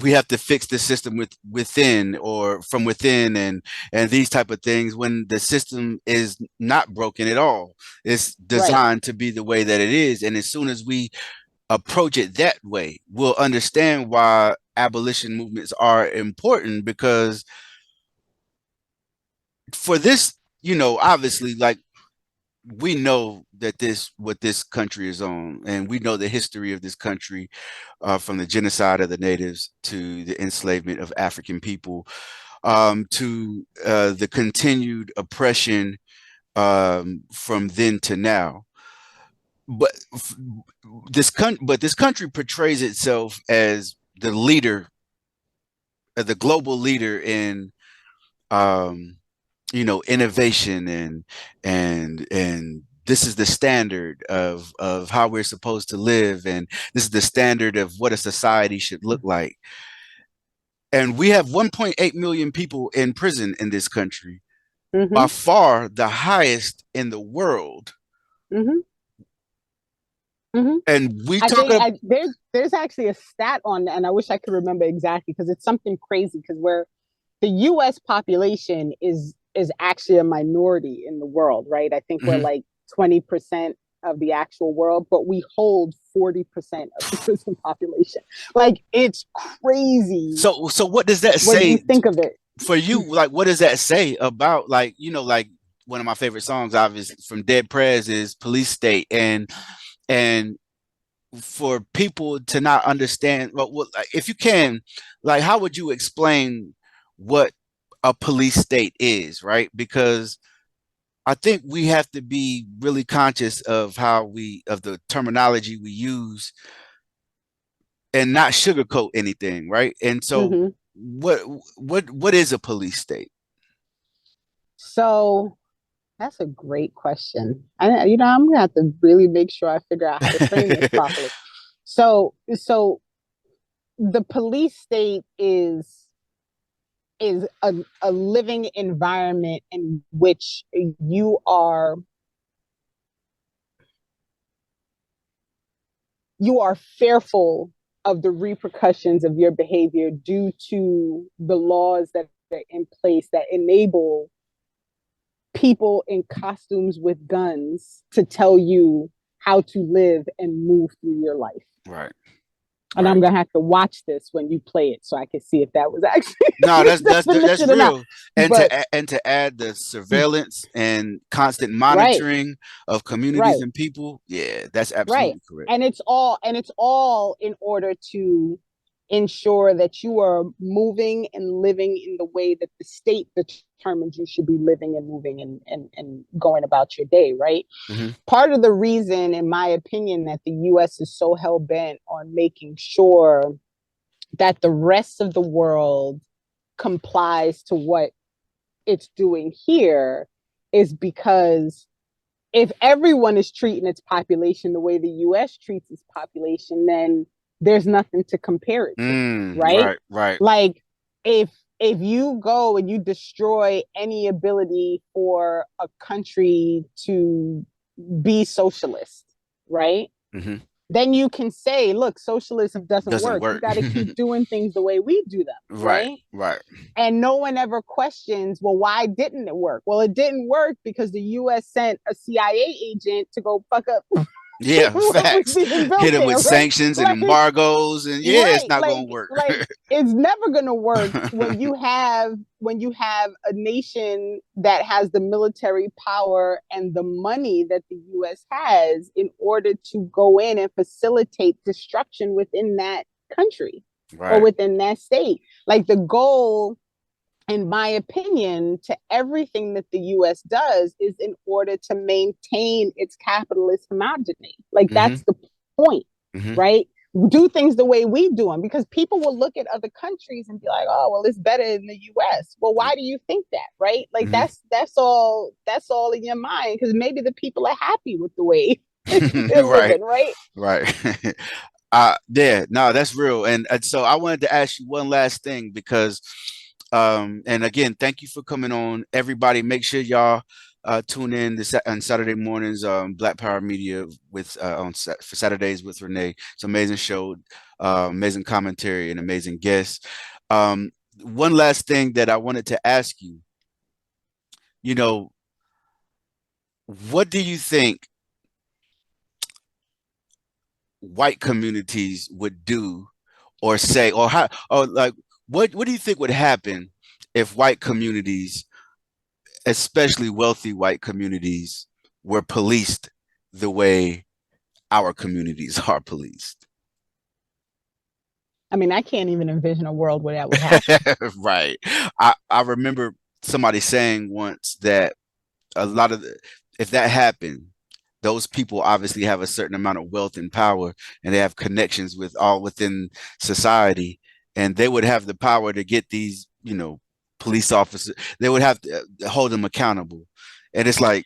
we have to fix the system within or from within, and these type of things, when the system is not broken at all. It's Right. designed to be the way that it is. And as soon as we approach it that way, we'll understand why abolition movements are important. Because for this, obviously, like, we know that this what this country is on, and we know the history of this country, from the genocide of the natives to the enslavement of African people, to the continued oppression, from then to now. But this country portrays itself as the leader, the global leader in, um, innovation, and this is the standard of how we're supposed to live, and this is the standard of what a society should look like. And we have 1.8 million people in prison in this country, by Mm-hmm. far the highest in the world. Mm-hmm. Mm-hmm. And we I talk think about, there's actually a stat on that, and I wish I could remember exactly because it's something crazy. Because where the U.S. population is actually a minority in the world, right? I think we're mhm. like 20% of the actual world, but we hold 40% of the prison population. Like it's crazy So what does that when you say think of it. for you? Like, what does that say about, like, like, one of my favorite songs, obviously, from Dead Prez, is Police State. And for people to not understand, well, like, if you can, like, how would you explain what a police state is, right? Because I think we have to be really conscious of of the terminology we use, and not sugarcoat anything, right? And so, Mm-hmm. what what is a police state? So that's a great question. I'm gonna have to really make sure I figure out how to frame this properly. So the police state is a living environment in which you are fearful of the repercussions of your behavior due to the laws that are in place that enable people in costumes with guns to tell you how to live and move through your life. Right, And right. I'm gonna have to watch this when you play it so I can see if that was actually No, the that's definition or not. real. And But to add the surveillance and constant right, monitoring of communities right, and people, yeah, that's right. absolutely correct. And it's all in order to ensure that you are moving and living in the way that the state determines you should be living and moving and going about your day, right? Hmm. Part of the reason, in my opinion, that the US is so hell bent on making sure that the rest of the world complies to what it's doing here is because if everyone is treating its population the way the US treats its population, then there's nothing to compare it to, right? Right, right. Like if if you go and you destroy any ability for a country to be socialist, right? Hmm. Then you can say, look, socialism doesn't Doesn't work. You work. got to keep doing things the way we do them, Right, right? right. And no one ever questions, well, why didn't it work? Well, it didn't work because the US sent a CIA agent to go fuck up Yeah, what was facts. being Hit built them with there, right? sanctions and Like, embargoes, and yeah, it's right, not gonna like work. like it's never going to work when you have a nation that has the military power and the money that the US has in order to go in and facilitate destruction within that country or Right. within that state. Like the goal, in my opinion, to everything that the US does is in order to maintain its capitalist homogeny. Like Hmm. that's the point, Hmm. right? Do things the way we do them because people will look at other countries and be like, "Oh, well, it's better in the US." Well, why do you think that, right? Like Hmm. that's all in your mind because maybe the people are happy with the way they're Right, living, right? right. Yeah, no, that's real. And so I wanted to ask you one last thing, because and again, thank you for coming on. Everybody, make sure y'all tune in this on Saturday mornings, Black Power Media, with for Saturdays with Renee. It's an amazing show. Amazing commentary and amazing guests. Um, one last thing that I wanted to ask you, you know, what do you think white communities would do or say, or how, or like, what do you think would happen if white communities, especially wealthy white communities, were policed the way our communities are policed? I mean, I can't even envision a world where that would happen. Right. I remember somebody saying once that a lot of if that happened, those people obviously have a certain amount of wealth and power, and they have connections with all within society, and they would have the power to get these, police officers. They would have to hold them accountable, and it's like,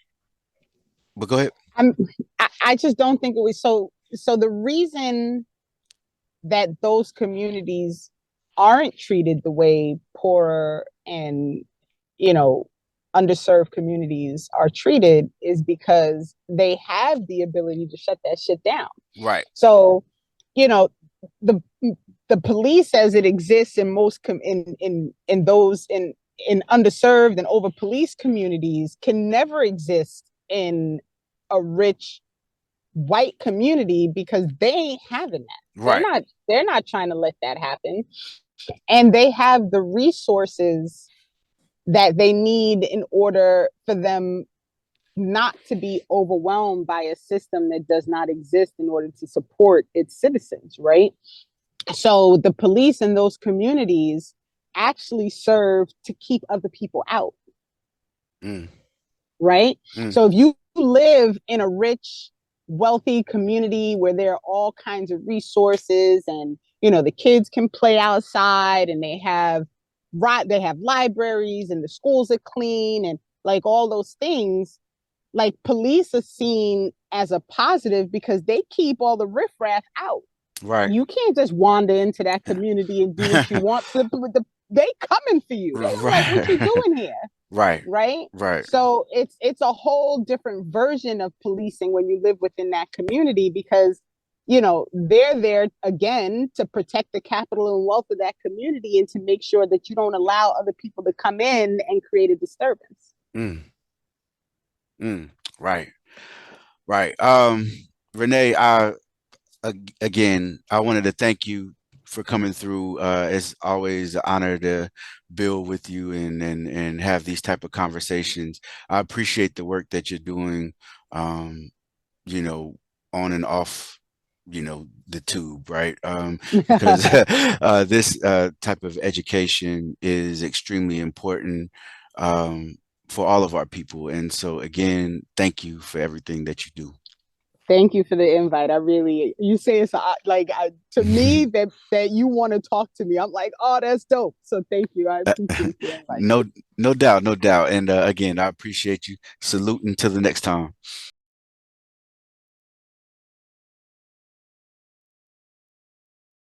but go ahead. I'm, I just don't think it was so. So the reason that those communities aren't treated the way poorer and, you know, underserved communities are treated is because they have the ability to shut that shit down. Right, So, you know, the the police as it exists in most in those in underserved and over policed communities can never exist in a rich white community because they ain't having that. right, They're not trying to let that happen. And they have the resources that they need in order for them not to be overwhelmed by a system that does not exist in order to support its citizens, right? So the police in those communities actually serve to keep other people out, mm, right? mm, So if you live in a rich, wealthy community where there are all kinds of resources and the kids can play outside and they have libraries and the schools are clean and like all those things, like police are seen as a positive because they keep all the riffraff out. right. You can't just wander into that community and do what you want. They coming for you. They don't like what you're Right, doing here, right, right? right, So it's a whole different version of policing when you live within that community because they're there again to protect the capital and wealth of that community and to make sure that you don't allow other people to come in and create a disturbance. mm, mm, right, right. Renee, again, I wanted to thank you for coming through. It's always an honor to build with you and have these type of conversations. I appreciate the work that you're doing, um, you know, on and off, the tube, right? Because this type of education is extremely important for all of our people. And so, again, thank you for everything that you do. Thank you for the invite. I really, you say it's like to me that you want to talk to me. I'm like, oh, that's dope. So thank you. I appreciate the invite. No, no doubt, no doubt. And again, I appreciate you. Saluting to the next time.